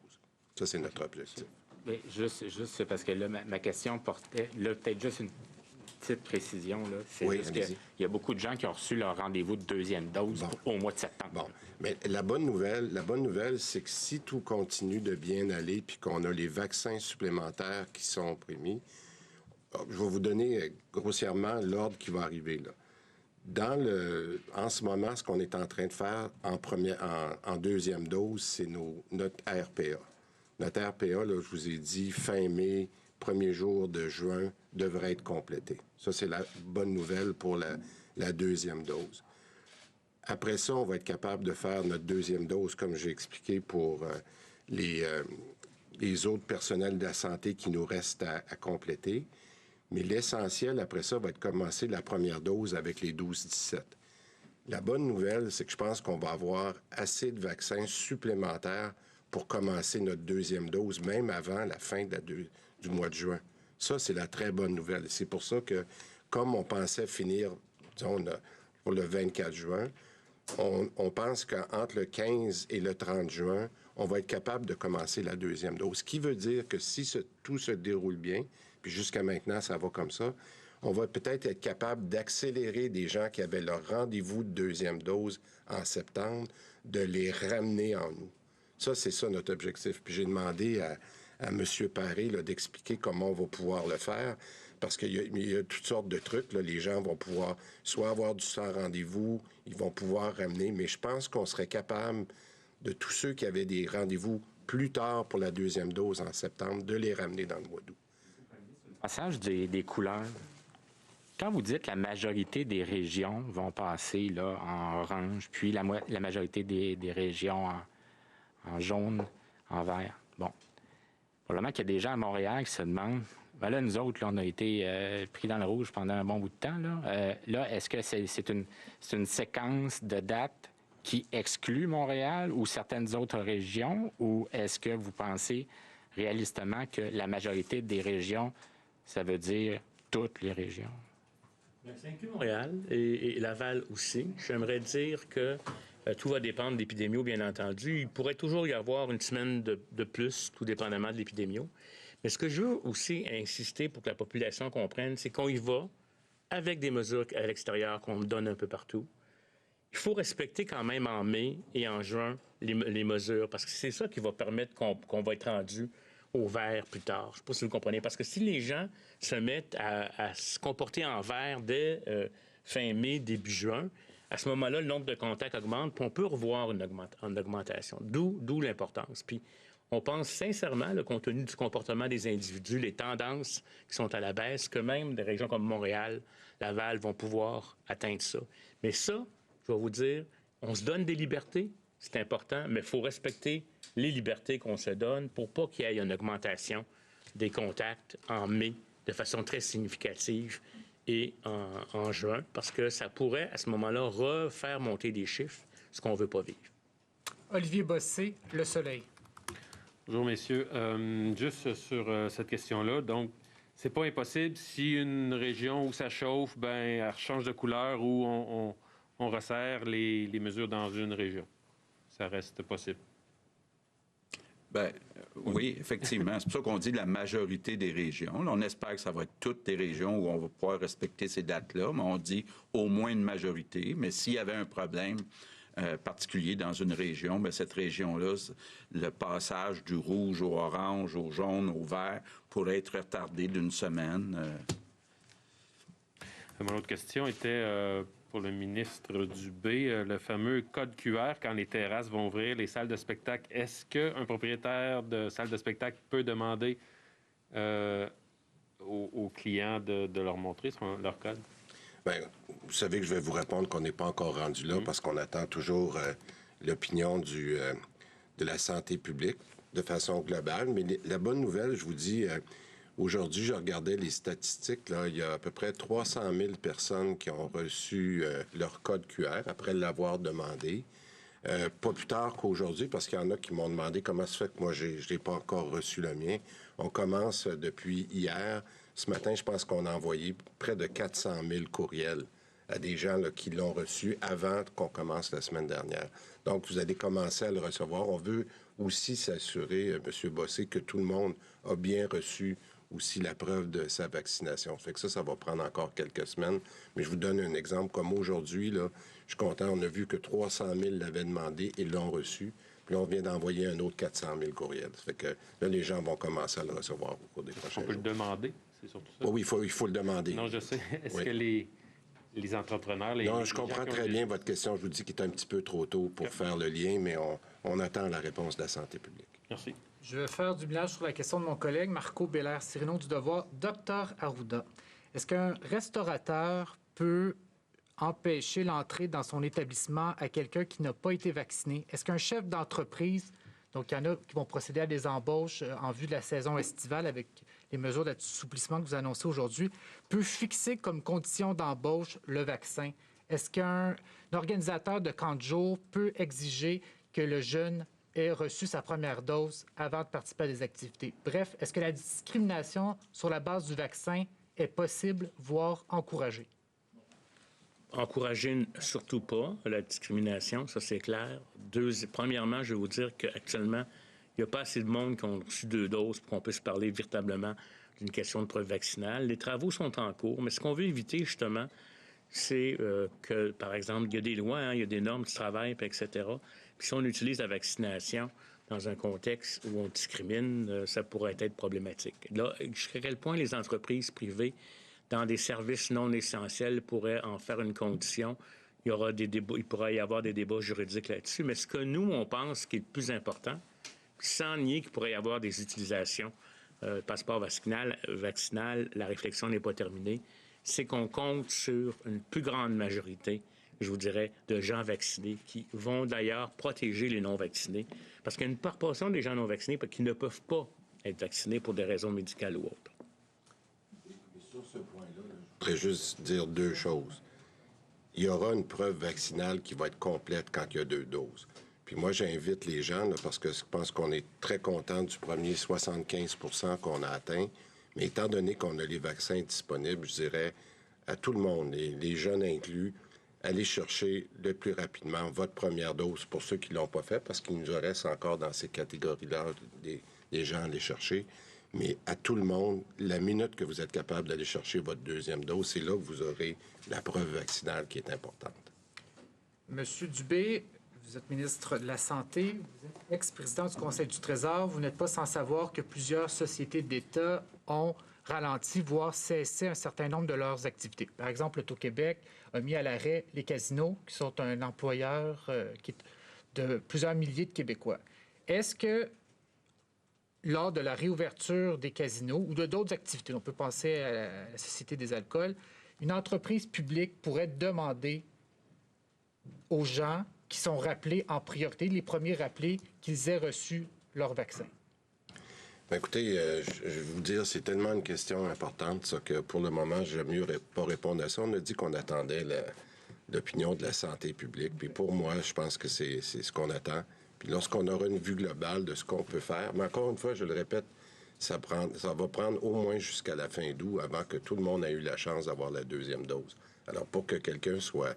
Ça, c'est notre objectif. Mais juste parce que là, ma question portait, là, peut-être juste une petite précision, là. C'est oui, juste qu'il y a beaucoup de gens qui ont reçu leur rendez-vous de 2e dose au mois de septembre. Bon, mais la bonne nouvelle, c'est que si tout continue de bien aller puis qu'on a les vaccins supplémentaires qui sont prémis, je vais vous donner grossièrement l'ordre qui va arriver, là. En ce moment, ce qu'on est en train de faire en deuxième dose, c'est notre RPA. Notre RPA, là, je vous ai dit, fin mai, premier jour de juin, devrait être complété. Ça, c'est la bonne nouvelle pour la deuxième dose. Après ça, on va être capable de faire notre deuxième dose, comme j'ai expliqué, pour les autres personnels de la santé qui nous restent à compléter. Mais l'essentiel, après ça, va être commencer la première dose avec les 12-17. La bonne nouvelle, c'est que je pense qu'on va avoir assez de vaccins supplémentaires pour commencer notre deuxième dose, même avant la fin du mois de juin. Ça, c'est la très bonne nouvelle. C'est pour ça que, comme on pensait finir, disons, pour le 24 juin, on pense qu'entre le 15 et le 30 juin, on va être capable de commencer la deuxième dose. Ce qui veut dire que si tout se déroule bien, puis jusqu'à maintenant, ça va comme ça, on va peut-être être capable d'accélérer des gens qui avaient leur rendez-vous de deuxième dose en septembre, de les ramener en août. Ça, c'est ça notre objectif. Puis j'ai demandé à M. Paré là, d'expliquer comment on va pouvoir le faire, parce qu'il y a toutes sortes de trucs. Là. Les gens vont pouvoir soit avoir du sans rendez-vous, ils vont pouvoir ramener, mais je pense qu'on serait capable de tous ceux qui avaient des rendez-vous plus tard pour la deuxième dose en septembre, de les ramener dans le mois d'août. Passage des couleurs. Quand vous dites la majorité des régions vont passer là, en orange, puis la majorité des régions en jaune, en vert. Bon. Probablement qu'il y a des gens à Montréal qui se demandent, ben là, nous autres, là, on a été pris dans le rouge pendant un bon bout de temps. Là, est-ce que c'est une séquence de dates qui exclut Montréal ou certaines autres régions, ou est-ce que vous pensez réalistement que la majorité des régions, ça veut dire toutes les régions? Ça inclut Montréal et Laval aussi. J'aimerais dire que tout va dépendre de l'épidémio, bien entendu. Il pourrait toujours y avoir une semaine de plus, tout dépendamment de l'épidémio. Mais ce que je veux aussi insister pour que la population comprenne, c'est qu'on y va avec des mesures à l'extérieur qu'on donne un peu partout. Il faut respecter quand même en mai et en juin les mesures, parce que c'est ça qui va permettre qu'on va être rendu au vert plus tard. Je ne sais pas si vous comprenez. Parce que si les gens se mettent à se comporter en vert dès fin mai, début juin, à ce moment-là, le nombre de contacts augmente, puis on peut revoir une augmentation. D'où l'importance. Puis on pense sincèrement, compte tenu du comportement des individus, les tendances qui sont à la baisse, que même des régions comme Montréal, Laval vont pouvoir atteindre ça. Mais ça, je vais vous dire, on se donne des libertés, c'est important, mais il faut respecter les libertés qu'on se donne pour pas qu'il y ait une augmentation des contacts en mai de façon très significative et en juin, parce que ça pourrait, à ce moment-là, refaire monter des chiffres, ce qu'on ne veut pas vivre. Olivier Bossé, Le Soleil. Bonjour, messieurs. Juste sur cette question-là, donc, c'est pas impossible si une région où ça chauffe, ben, elle change de couleur ou on resserre les mesures dans une région. Ça reste possible. Bien, oui, effectivement. C'est pour ça qu'on dit la majorité des régions. Là, on espère que ça va être toutes les régions où on va pouvoir respecter ces dates-là, mais on dit au moins une majorité. Mais s'il y avait un problème particulier dans une région, bien, cette région-là, le passage du rouge au orange, au jaune, au vert pourrait être retardé d'une semaine. Mon autre question était pour le ministre Dubé, le fameux code QR, quand les terrasses vont ouvrir, les salles de spectacle. Est-ce qu'un propriétaire de salle de spectacle peut demander aux clients de leur montrer leur code? Bien, vous savez que je vais vous répondre qu'on n'est pas encore rendu là parce qu'on attend toujours l'opinion de la santé publique de façon globale. Mais la bonne nouvelle, je vous dis... Aujourd'hui, je regardais les statistiques. Là, il y a à peu près 300 000 personnes qui ont reçu leur code QR après l'avoir demandé. Pas plus tard qu'aujourd'hui, parce qu'il y en a qui m'ont demandé comment se fait que moi, je n'ai pas encore reçu le mien. On commence depuis hier. Ce matin, je pense qu'on a envoyé près de 400 000 courriels à des gens là, qui l'ont reçu avant qu'on commence la semaine dernière. Donc, vous allez commencer à le recevoir. On veut aussi s'assurer, M. Bossé, que tout le monde a bien reçu aussi la preuve de sa vaccination. Fait que ça va prendre encore quelques semaines. Mais je vous donne un exemple. Comme aujourd'hui, là, je suis content, on a vu que 300 000 l'avaient demandé et l'ont reçu. Puis là, on vient d'envoyer un autre 400 000 courriels. Ça fait que là, les gens vont commencer à le recevoir au cours des prochains jours. On peut le demander, c'est surtout ça? Oui, il faut le demander. Non, je sais. Est-ce que les entrepreneurs... Non, je comprends très bien votre question. Je vous dis qu'il est un petit peu trop tôt pour faire le lien, mais on attend la réponse de la santé publique. Merci. Je vais faire du ménage sur la question de mon collègue Marco Bélair-Cirino du Devoir. Docteur Arruda, est-ce qu'un restaurateur peut empêcher l'entrée dans son établissement à quelqu'un qui n'a pas été vacciné? Est-ce qu'un chef d'entreprise, donc il y en a qui vont procéder à des embauches en vue de la saison estivale avec les mesures d'assouplissement que vous annoncez aujourd'hui, peut fixer comme condition d'embauche le vaccin? Est-ce qu'un organisateur de camp de jour peut exiger que le jeune ait reçu sa première dose avant de participer à des activités? Bref, est-ce que la discrimination sur la base du vaccin est possible, voire encouragée? Encourager, surtout pas, la discrimination, ça c'est clair. Premièrement, je vais vous dire qu'actuellement, il n'y a pas assez de monde qui ont reçu 2 doses pour qu'on puisse parler véritablement d'une question de preuve vaccinale. Les travaux sont en cours, mais ce qu'on veut éviter, justement, c'est que, par exemple, il y a des lois, il y a des normes du travail, etc. Puis si on utilise la vaccination dans un contexte où on discrimine, ça pourrait être problématique. Là, jusqu'à quel point les entreprises privées, dans des services non essentiels, pourraient en faire une condition? Il pourrait y avoir des débats juridiques là-dessus. Mais ce que nous, on pense qui est le plus important, sans nier qu'il pourrait y avoir des utilisations passeport vaccinal, la réflexion n'est pas terminée, c'est qu'on compte sur une plus grande majorité je vous dirais, de gens vaccinés qui vont d'ailleurs protéger les non-vaccinés. Parce qu'il y a une proportion des gens non-vaccinés qui ne peuvent pas être vaccinés pour des raisons médicales ou autres. Sur ce point-là, je voudrais juste dire deux choses. Il y aura une preuve vaccinale qui va être complète quand il y a 2 doses. Puis moi, j'invite les gens, là, parce que je pense qu'on est très content du premier 75 % qu'on a atteint. Mais étant donné qu'on a les vaccins disponibles, je dirais à tout le monde, les jeunes inclus, allez chercher le plus rapidement votre première dose pour ceux qui ne l'ont pas fait, parce qu'il nous reste encore dans ces catégories-là des gens à aller chercher. Mais à tout le monde, la minute que vous êtes capable d'aller chercher votre deuxième dose, c'est là que vous aurez la preuve vaccinale qui est importante. Monsieur Dubé, vous êtes ministre de la Santé, vous êtes ex-président du Conseil du Trésor. Vous n'êtes pas sans savoir que plusieurs sociétés d'État ont ralenti, voire cessé un certain nombre de leurs activités. Par exemple, l'Auto-Québec a mis à l'arrêt les casinos, qui sont un employeur de plusieurs milliers de Québécois. Est-ce que, lors de la réouverture des casinos ou de d'autres activités, on peut penser à la Société des alcools, une entreprise publique pourrait demander aux gens qui sont rappelés en priorité, les premiers rappelés, qu'ils aient reçu leur vaccin? Bien, écoutez, je vais vous dire, c'est tellement une question importante ça, que pour le moment, j'aime mieux pas répondre à ça. On a dit qu'on attendait l'opinion de la santé publique. Puis pour moi, je pense que c'est ce qu'on attend. Puis lorsqu'on aura une vue globale de ce qu'on peut faire, mais encore une fois, je le répète, ça va prendre au moins jusqu'à la fin d'août avant que tout le monde ait eu la chance d'avoir la deuxième dose. Alors, pour que quelqu'un soit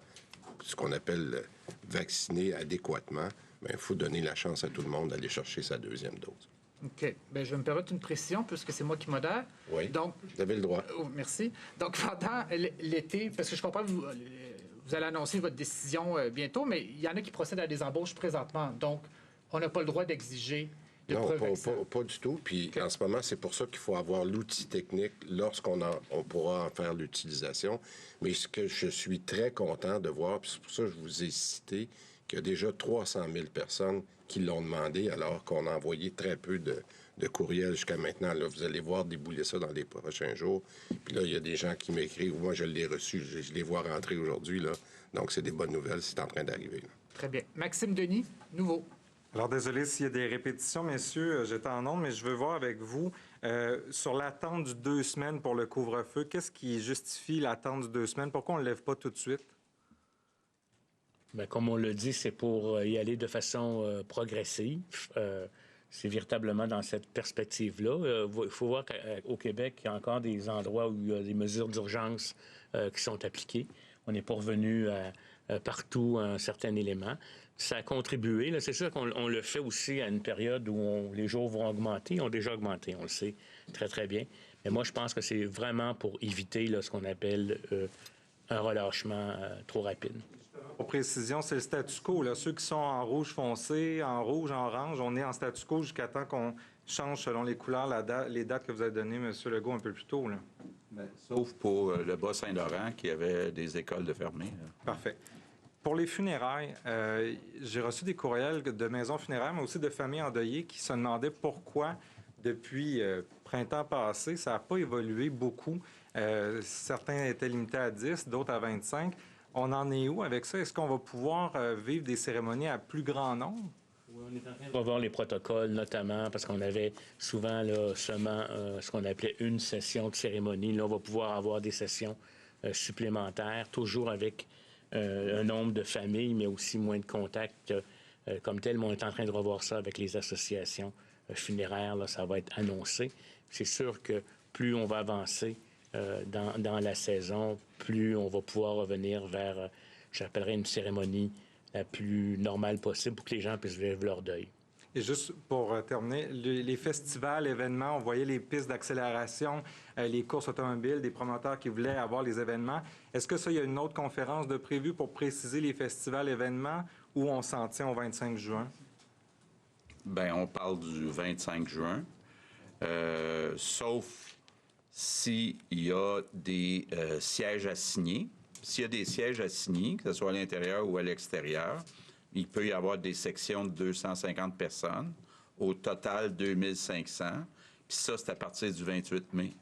ce qu'on appelle vacciné adéquatement, il faut donner la chance à tout le monde d'aller chercher sa deuxième dose. OK. Bien, je vais me permettre une précision, puisque c'est moi qui modère. Oui, donc, vous avez le droit. Merci. Donc, pendant l'été, parce que je comprends que vous allez annoncer votre décision bientôt, mais il y en a qui procèdent à des embauches présentement. Donc, on n'a pas le droit d'exiger de preuves vaccinales. Pas du tout. Puis en ce moment, c'est pour ça qu'il faut avoir l'outil technique lorsqu'on pourra en faire l'utilisation. Mais ce que je suis très content de voir, puis c'est pour ça que je vous ai cité qu'il y a déjà 300 000 personnes qui l'ont demandé, alors qu'on a envoyé très peu de courriels jusqu'à maintenant. Là, vous allez voir débouler ça dans les prochains jours. Puis là, il y a des gens qui m'écrivent. Moi, je l'ai reçu. Je les vois rentrer aujourd'hui. Là. Donc, c'est des bonnes nouvelles. C'est en train d'arriver. Là. Très bien. Maxime Denis, nouveau. Alors, désolé s'il y a des répétitions, messieurs. J'étais en onde, mais je veux voir avec vous sur l'attente du 2 semaines pour le couvre-feu. Qu'est-ce qui justifie l'attente du 2 semaines? Pourquoi on ne le lève pas tout de suite? Bien, comme on l'a dit, c'est pour y aller de façon progressive. C'est véritablement dans cette perspective-là. Il faut voir qu'au Québec, il y a encore des endroits où il y a des mesures d'urgence qui sont appliquées. On n'est pas revenu partout à un certain élément. Ça a contribué. Là, c'est sûr qu'on le fait aussi à une période où les jours vont augmenter. Ils ont déjà augmenté, on le sait très, très bien. Mais moi, je pense que c'est vraiment pour éviter là, ce qu'on appelle un relâchement trop rapide. Pour précision, c'est le statu quo. Là. Ceux qui sont en rouge foncé, en rouge, en orange, on est en statu quo jusqu'à temps qu'on change selon les couleurs les dates que vous avez données, M. Legault, un peu plus tôt. Là. Bien, sauf pour le Bas-Saint-Laurent qui avait des écoles de fermées. Là. Parfait. Pour les funérailles, j'ai reçu des courriels de maisons funéraires, mais aussi de familles endeuillées qui se demandaient pourquoi, depuis printemps passé, ça n'a pas évolué beaucoup. Certains étaient limités à 10, d'autres à 25. On en est où avec ça? Est-ce qu'on va pouvoir vivre des cérémonies à plus grand nombre? Oui, on est en train de revoir les protocoles, notamment parce qu'on avait souvent là, seulement ce qu'on appelait une session de cérémonie. Là, on va pouvoir avoir des sessions supplémentaires, toujours avec un nombre de familles, mais aussi moins de contacts comme tel. Mais on est en train de revoir ça avec les associations funéraires. Là, ça va être annoncé. C'est sûr que plus on va avancer dans la saison, plus on va pouvoir revenir vers, j'appellerais une cérémonie la plus normale possible pour que les gens puissent vivre leur deuil. Et juste pour terminer, les festivals, événements, on voyait les pistes d'accélération, les courses automobiles, des promoteurs qui voulaient avoir les événements. Est-ce que ça, il y a une autre conférence de prévue pour préciser les festivals, événements, ou on s'en tient au 25 juin? Bien, on parle du 25 juin, sauf s'il y a des sièges assignés. S'il y a des sièges assignés, que ce soit à l'intérieur ou à l'extérieur, il peut y avoir des sections de 250 personnes, au total 2500. Puis ça, c'est à partir du 28 mai.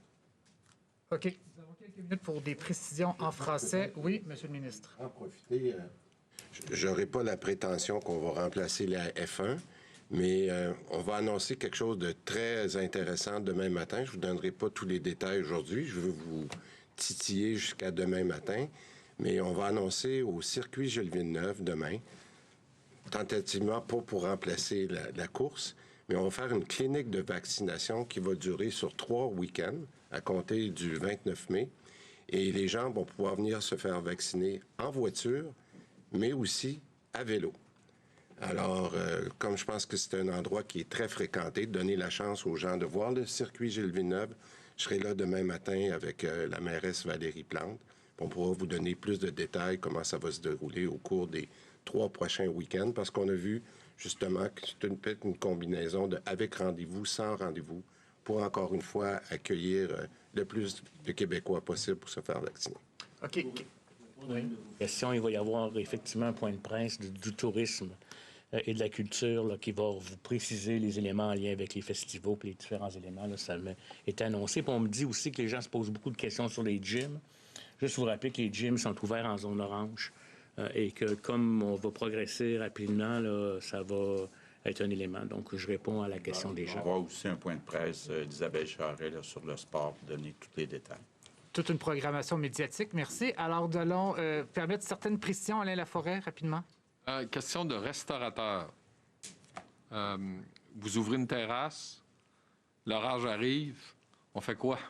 OK. Quelques minutes pour des précisions en français. Oui, Monsieur le ministre. En profiter, j'aurai pas la prétention qu'on va remplacer la F1, mais on va annoncer quelque chose de très intéressant demain matin. Je vous donnerai pas tous les détails aujourd'hui. Je veux vous titiller jusqu'à demain matin, mais on va annoncer au circuit Gilles Villeneuve demain, tentativement pas pour remplacer la course, mais on va faire une clinique de vaccination qui va durer sur 3 week-ends à compter du 29 mai. Et les gens vont pouvoir venir se faire vacciner en voiture, mais aussi à vélo. Alors, comme je pense que c'est un endroit qui est très fréquenté, donner la chance aux gens de voir le circuit Gilles Villeneuve. Je serai là demain matin avec la mairesse Valérie Plante. On pourra vous donner plus de détails comment ça va se dérouler au cours des 3 prochains week-ends, parce qu'on a vu justement que c'est peut-être une combinaison de avec rendez-vous, sans rendez-vous, pour encore une fois accueillir le plus de Québécois possible pour se faire vacciner. OK. Question, il va y avoir effectivement un point de presse du tourisme et de la culture là, qui va vous préciser les éléments en lien avec les festivals et les différents éléments. Là, ça est annoncé. Puis on me dit aussi que les gens se posent beaucoup de questions sur les gyms. Juste vous rappeler que les gyms sont ouverts en zone orange et que comme on va progresser rapidement, là, ça va être un élément. Donc, je réponds à la question des gens. On va avoir aussi un point de presse d'Isabelle Charret là, sur le sport pour donner tous les détails. Toute une programmation médiatique, merci. Alors, nous allons permettre certaines précisions. Alain Laforêt, rapidement. Question de restaurateur. Vous ouvrez une terrasse, l'orage arrive, on fait quoi?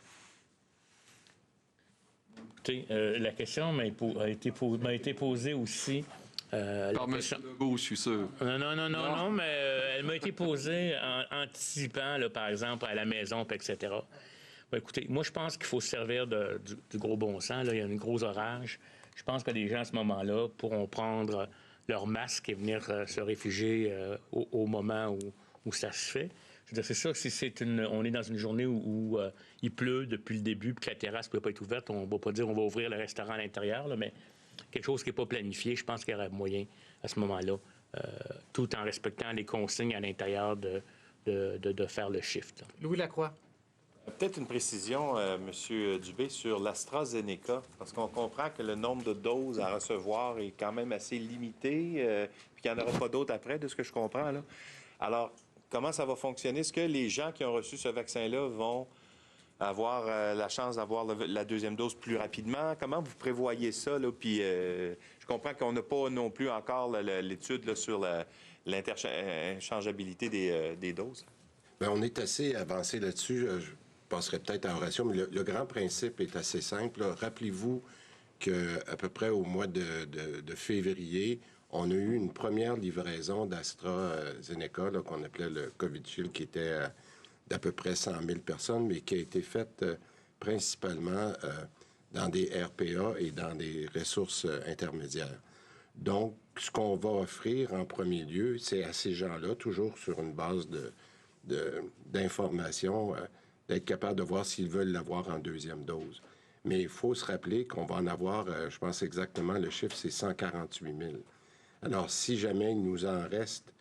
Écoutez, la question m'a été posée aussi. Par M. Legault, je suis sûr. Non, mais elle m'a été posée en anticipant, là, par exemple, à la maison, etc. Ben, écoutez, moi, je pense qu'il faut se servir du gros bon sens. Là. Il y a un gros orage. Je pense que les gens, à ce moment-là, pourront prendre leur masque et venir se réfugier au moment où ça se fait. Je veux dire, c'est sûr, si on est dans une journée où il pleut depuis le début puis que la terrasse ne peut pas être ouverte, on ne va pas dire on va ouvrir le restaurant à l'intérieur, là, mais quelque chose qui n'est pas planifié, je pense qu'il y aurait moyen, à ce moment-là, tout en respectant les consignes à l'intérieur de faire le shift. Là. Louis Lacroix. Peut-être une précision, M. Dubé, sur l'AstraZeneca, parce qu'on comprend que le nombre de doses à recevoir est quand même assez limité, puis qu'il n'y en aura pas d'autres après, de ce que je comprends. Là. Alors, comment ça va fonctionner? Est-ce que les gens qui ont reçu ce vaccin-là vont avoir la chance d'avoir la deuxième dose plus rapidement? Comment vous prévoyez ça? Là? Puis, je comprends qu'on n'a pas non plus encore l'étude là, sur l'interchangeabilité des doses. Bien, on est assez avancé là-dessus. Je passerai peut-être à Horatio, mais le grand principe est assez simple. Là. Rappelez-vous qu'à peu près au mois de février, on a eu une première livraison d'AstraZeneca, là, qu'on appelait le Covishield, qui était d'à peu près 100 000 personnes, mais qui a été faite principalement dans des RPA et dans des ressources intermédiaires. Donc, ce qu'on va offrir en premier lieu, c'est à ces gens-là, toujours sur une base d'informations, d'être capable de voir s'ils veulent l'avoir en deuxième dose. Mais il faut se rappeler qu'on va en avoir, je pense exactement, le chiffre, c'est 148 000. Alors, si jamais il nous en reste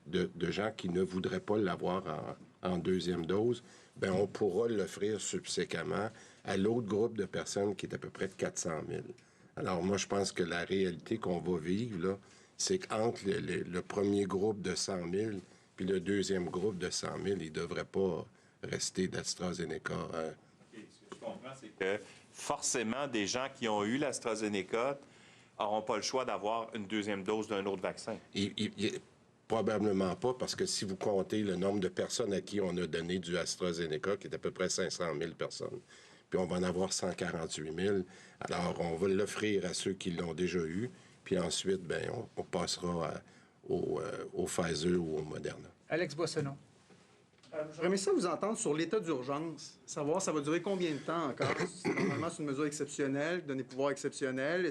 de gens qui ne voudraient pas l'avoir en deuxième dose, bien, on pourra l'offrir subséquemment à l'autre groupe de personnes qui est à peu près de 400 000. Alors, moi, je pense que la réalité qu'on va vivre, là, c'est qu'entre le premier groupe de 100 000 puis le deuxième groupe de 100 000, il ne devrait pas rester d'AstraZeneca. Ce que je comprends, c'est que forcément, des gens qui ont eu l'AstraZeneca n'auront pas le choix d'avoir une deuxième dose d'un autre vaccin. Probablement pas, parce que si vous comptez le nombre de personnes à qui on a donné du AstraZeneca, qui est à peu près 500 000 personnes, puis on va en avoir 148 000, alors on va l'offrir à ceux qui l'ont déjà eu, puis ensuite, bien, on passera au Pfizer ou au Moderna. Alex Boissonneau. J'aurais aimé ça vous entendre sur l'état d'urgence, savoir ça va durer combien de temps encore. Normalement, c'est une mesure exceptionnelle, donner pouvoir exceptionnel.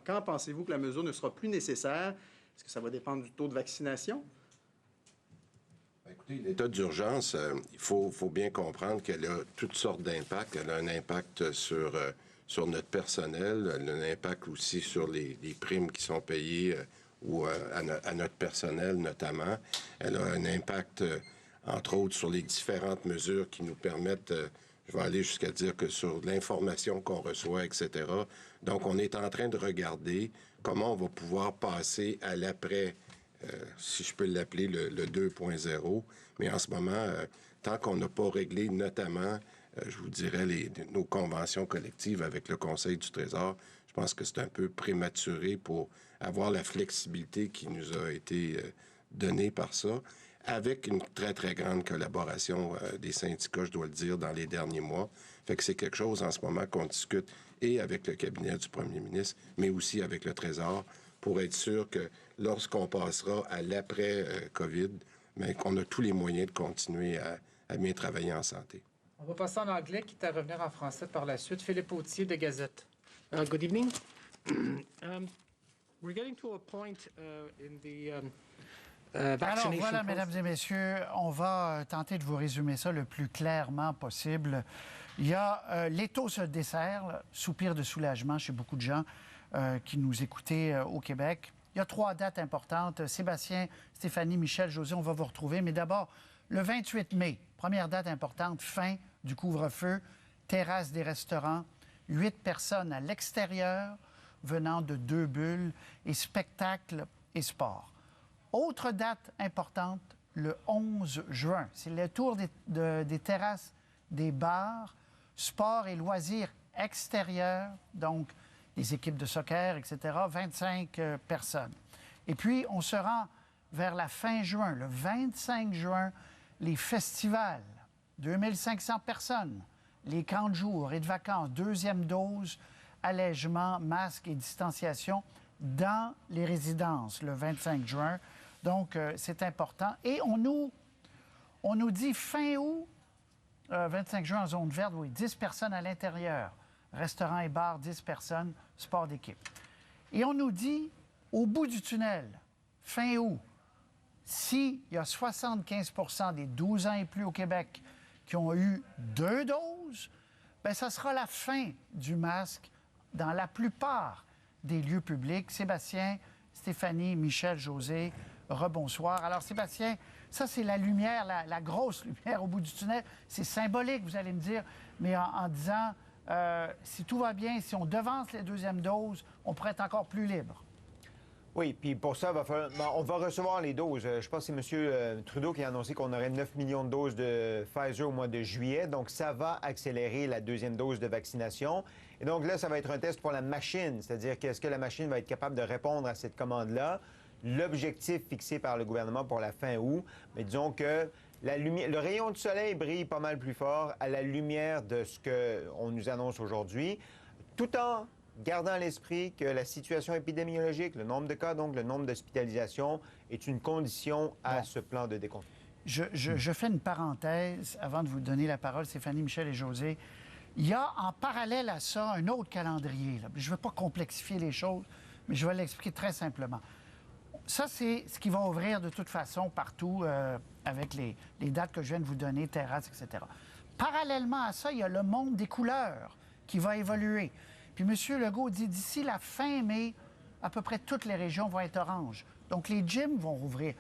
Quand pensez-vous que la mesure ne sera plus nécessaire? Est-ce que ça va dépendre du taux de vaccination? Écoutez, l'état d'urgence, il faut bien comprendre qu'elle a toutes sortes d'impacts. Elle a un impact sur notre personnel, elle a un impact aussi sur les primes qui sont payées ou à notre personnel notamment. Elle a un impact, entre autres, sur les différentes mesures qui nous permettent Je vais aller jusqu'à dire que sur l'information qu'on reçoit, etc. Donc, on est en train de regarder comment on va pouvoir passer à l'après, si je peux l'appeler le 2.0. Mais en ce moment, tant qu'on n'a pas réglé notamment, je vous dirais, nos conventions collectives avec le Conseil du Trésor, je pense que c'est un peu prématuré pour avoir la flexibilité qui nous a été donnée par ça, avec une très, très grande collaboration des syndicats, je dois le dire, dans les derniers mois. Fait que c'est quelque chose en ce moment qu'on discute et avec le cabinet du premier ministre, mais aussi avec le Trésor, pour être sûr que lorsqu'on passera à l'après-COVID, bien, qu'on a tous les moyens de continuer à bien travailler en santé. On va passer en anglais, quitte à revenir en français par la suite. Philippe Autier de Gazette. Good evening. We're getting to a point in the Alors vaccination voilà, process. mesdames et messieurs, on va tenter de vous résumer ça le plus clairement possible. Il y a l'étau se dessert, soupir de soulagement chez beaucoup de gens qui nous écoutaient au Québec. Il y a 3 dates importantes. Sébastien, Stéphanie, Michel, José, on va vous retrouver. Mais d'abord, le 28 mai, première date importante, fin du couvre-feu, terrasse des restaurants, 8 personnes à l'extérieur venant de 2 bulles et spectacle et sport. Autre date importante, le 11 juin. C'est le tour des terrasses des bars, sport et loisirs extérieurs, donc des équipes de soccer, etc., 25 personnes. Et puis, on se rend vers la fin juin, le 25 juin, les festivals, 2500 personnes, les camps de jour et de vacances, 2e dose, allègement, masque et distanciation dans les résidences, le 25 juin. Donc, c'est important. Et on nous dit fin août, 25 juin en zone verte, oui, 10 personnes à l'intérieur. Restaurants et bars, 10 personnes, sport d'équipe. Et on nous dit, au bout du tunnel, fin août, s'il y a 75 des 12 ans et plus au Québec qui ont eu 2 doses, bien, ça sera la fin du masque dans la plupart des lieux publics. Sébastien, Stéphanie, Michel, José, rebonsoir. Alors, Sébastien, ça, c'est la lumière, la grosse lumière au bout du tunnel. C'est symbolique, vous allez me dire, mais en disant, si tout va bien, si on devance les 2e doses, on pourrait être encore plus libre. Oui, puis pour ça, on va recevoir les doses. Je pense que c'est M. Trudeau qui a annoncé qu'on aurait 9 millions de doses de Pfizer au mois de juillet. Donc, ça va accélérer la 2e dose de vaccination. Et donc là, ça va être un test pour la machine, c'est-à-dire qu'est-ce que la machine va être capable de répondre à cette commande-là. L'objectif fixé par le gouvernement pour la fin août, mais disons que le rayon du soleil brille pas mal plus fort à la lumière de ce qu'on nous annonce aujourd'hui, tout en gardant à l'esprit que la situation épidémiologique, le nombre de cas, donc le nombre d'hospitalisations, est une condition à ce plan de déconfinement. Je fais une parenthèse avant de vous donner la parole, Stéphanie, Michel et José. Il y a en parallèle à ça un autre calendrier. Là. Je ne veux pas complexifier les choses, mais je vais l'expliquer très simplement. Ça, c'est ce qui va ouvrir de toute façon partout avec les dates que je viens de vous donner, terrasse, etc. Parallèlement à ça, il y a le monde des couleurs qui va évoluer. Puis M. Legault dit d'ici la fin mai, à peu près toutes les régions vont être oranges. Donc, les gyms vont rouvrir.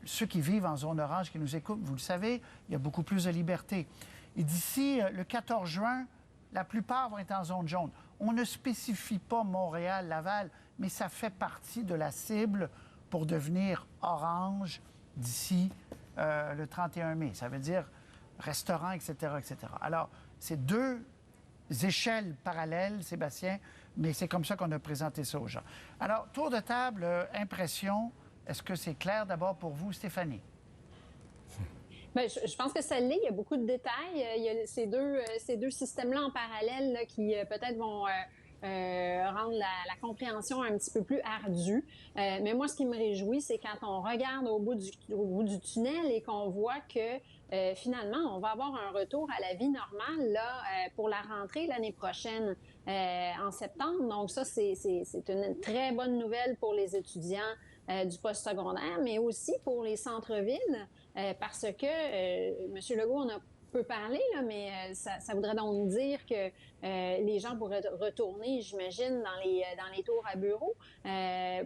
Ceux qui vivent en zone orange, qui nous écoutent, vous le savez, il y a beaucoup plus de liberté. Et d'ici le 14 juin, la plupart vont être en zone jaune. On ne spécifie pas Montréal, Laval, mais ça fait partie de la cible pour devenir orange d'ici le 31 mai. Ça veut dire restaurant, etc., etc. Alors, c'est 2 échelles parallèles, Sébastien, mais c'est comme ça qu'on a présenté ça aux gens. Alors, tour de table, impression, est-ce que c'est clair d'abord pour vous, Stéphanie? Bien, je pense que ça l'est. Il y a beaucoup de détails. Il y a ces deux systèmes-là en parallèle là, qui peut-être vont rendre la compréhension un petit peu plus ardue. Mais moi, ce qui me réjouit, c'est quand on regarde au bout du tunnel et qu'on voit que finalement, on va avoir un retour à la vie normale là, pour la rentrée l'année prochaine en septembre. Donc ça, c'est une très bonne nouvelle pour les étudiants du postsecondaire, mais aussi pour les centres-villes, parce que M. Legault en a peu parlé, là, mais ça voudrait donc dire que les gens pourraient retourner, j'imagine, dans les tours à bureau,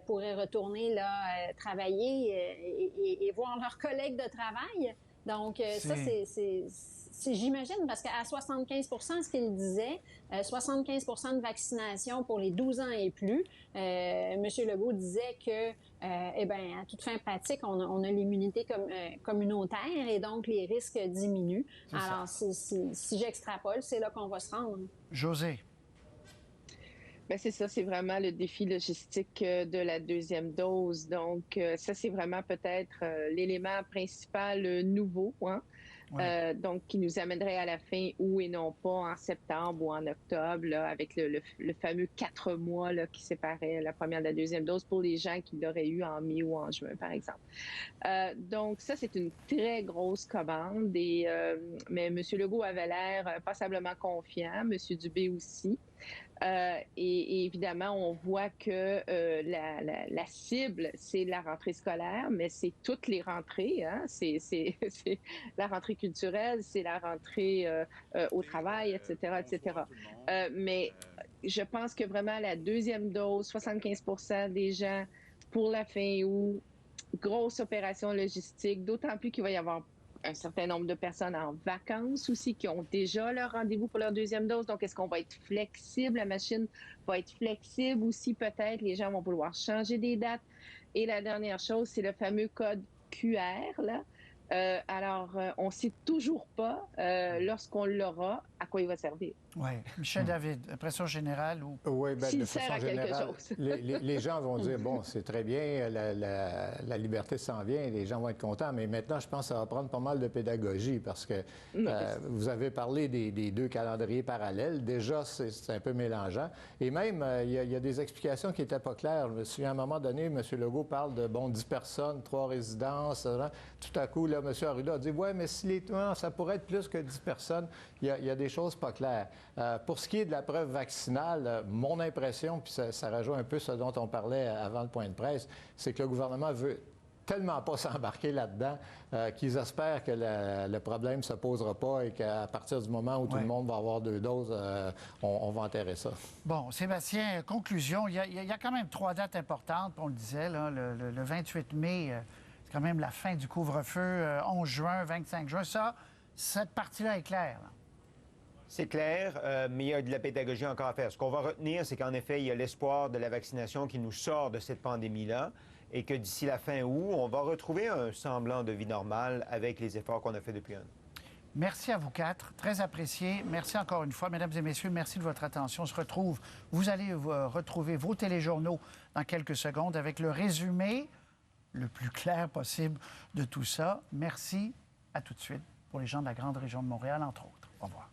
pourraient retourner là, travailler et voir leurs collègues de travail. Donc ça, j'imagine, parce qu'à 75 ce qu'il disait, 75 de vaccination pour les 12 ans et plus, M. Legault disait que, à toute fin pratique, on a l'immunité communautaire et donc les risques diminuent. Alors, si j'extrapole, c'est là qu'on va se rendre. Josée. Bien, c'est ça, c'est vraiment le défi logistique de la deuxième dose. Donc, ça, c'est vraiment peut-être l'élément principal nouveau, hein? Ouais. Donc, qui nous amènerait à la fin août et non pas en septembre ou en octobre, là, avec le fameux 4 mois là, qui séparait la première de la deuxième dose pour les gens qui l'auraient eu en mai ou en juin, par exemple. Donc, ça, c'est une très grosse commande. Mais M. Legault avait l'air passablement confiant, M. Dubé aussi. Et évidemment, on voit que la cible, c'est la rentrée scolaire, mais c'est toutes les rentrées. Hein? C'est la rentrée culturelle, c'est la rentrée au travail, etc., etc. Mais je pense que vraiment la deuxième dose, 75 des gens pour la fin août, grosse opération logistique, d'autant plus qu'il va y avoir un certain nombre de personnes en vacances aussi qui ont déjà leur rendez-vous pour leur deuxième dose. Donc, est-ce qu'on va être flexible? La machine va être flexible aussi peut-être. Les gens vont vouloir changer des dates. Et la dernière chose, c'est le fameux code QR, là. On ne sait toujours pas, lorsqu'on l'aura, à quoi il va servir. Oui. Michel David, impression générale ou... Oui, bien, de façon générale, les gens vont dire, bon, c'est très bien, la liberté s'en vient, les gens vont être contents, mais maintenant, je pense que ça va prendre pas mal de pédagogie parce que vous avez parlé des deux calendriers parallèles. Déjà, c'est un peu mélangeant. Et même, il y a des explications qui n'étaient pas claires. Je me souviens, à un moment donné, M. Legault parle de, 10 personnes, 3 résidences. Tout à coup, là, M. Arruda a dit, ouais, mais si ça pourrait être plus que 10 personnes. Il y a des choses pas claires. Pour ce qui est de la preuve vaccinale, mon impression, puis ça rejoint un peu ce dont on parlait avant le point de presse, c'est que le gouvernement veut tellement pas s'embarquer là-dedans qu'ils espèrent que le problème ne se posera pas et qu'à partir du moment où tout le monde va avoir 2 doses, on va enterrer ça. Bon, Sébastien, conclusion, il y a quand même 3 dates importantes, on le disait, là, le 28 mai, c'est quand même la fin du couvre-feu, 11 juin, 25 juin. Cette partie-là est claire, là. C'est clair, mais il y a de la pédagogie encore à faire. Ce qu'on va retenir, c'est qu'en effet, il y a l'espoir de la vaccination qui nous sort de cette pandémie-là et que d'ici la fin août, on va retrouver un semblant de vie normale avec les efforts qu'on a fait depuis un an. Merci à vous 4, très apprécié. Merci encore une fois, mesdames et messieurs, merci de votre attention. On se retrouve, vous allez retrouver vos téléjournaux dans quelques secondes avec le résumé le plus clair possible de tout ça. Merci, à tout de suite pour les gens de la grande région de Montréal, entre autres. Au revoir.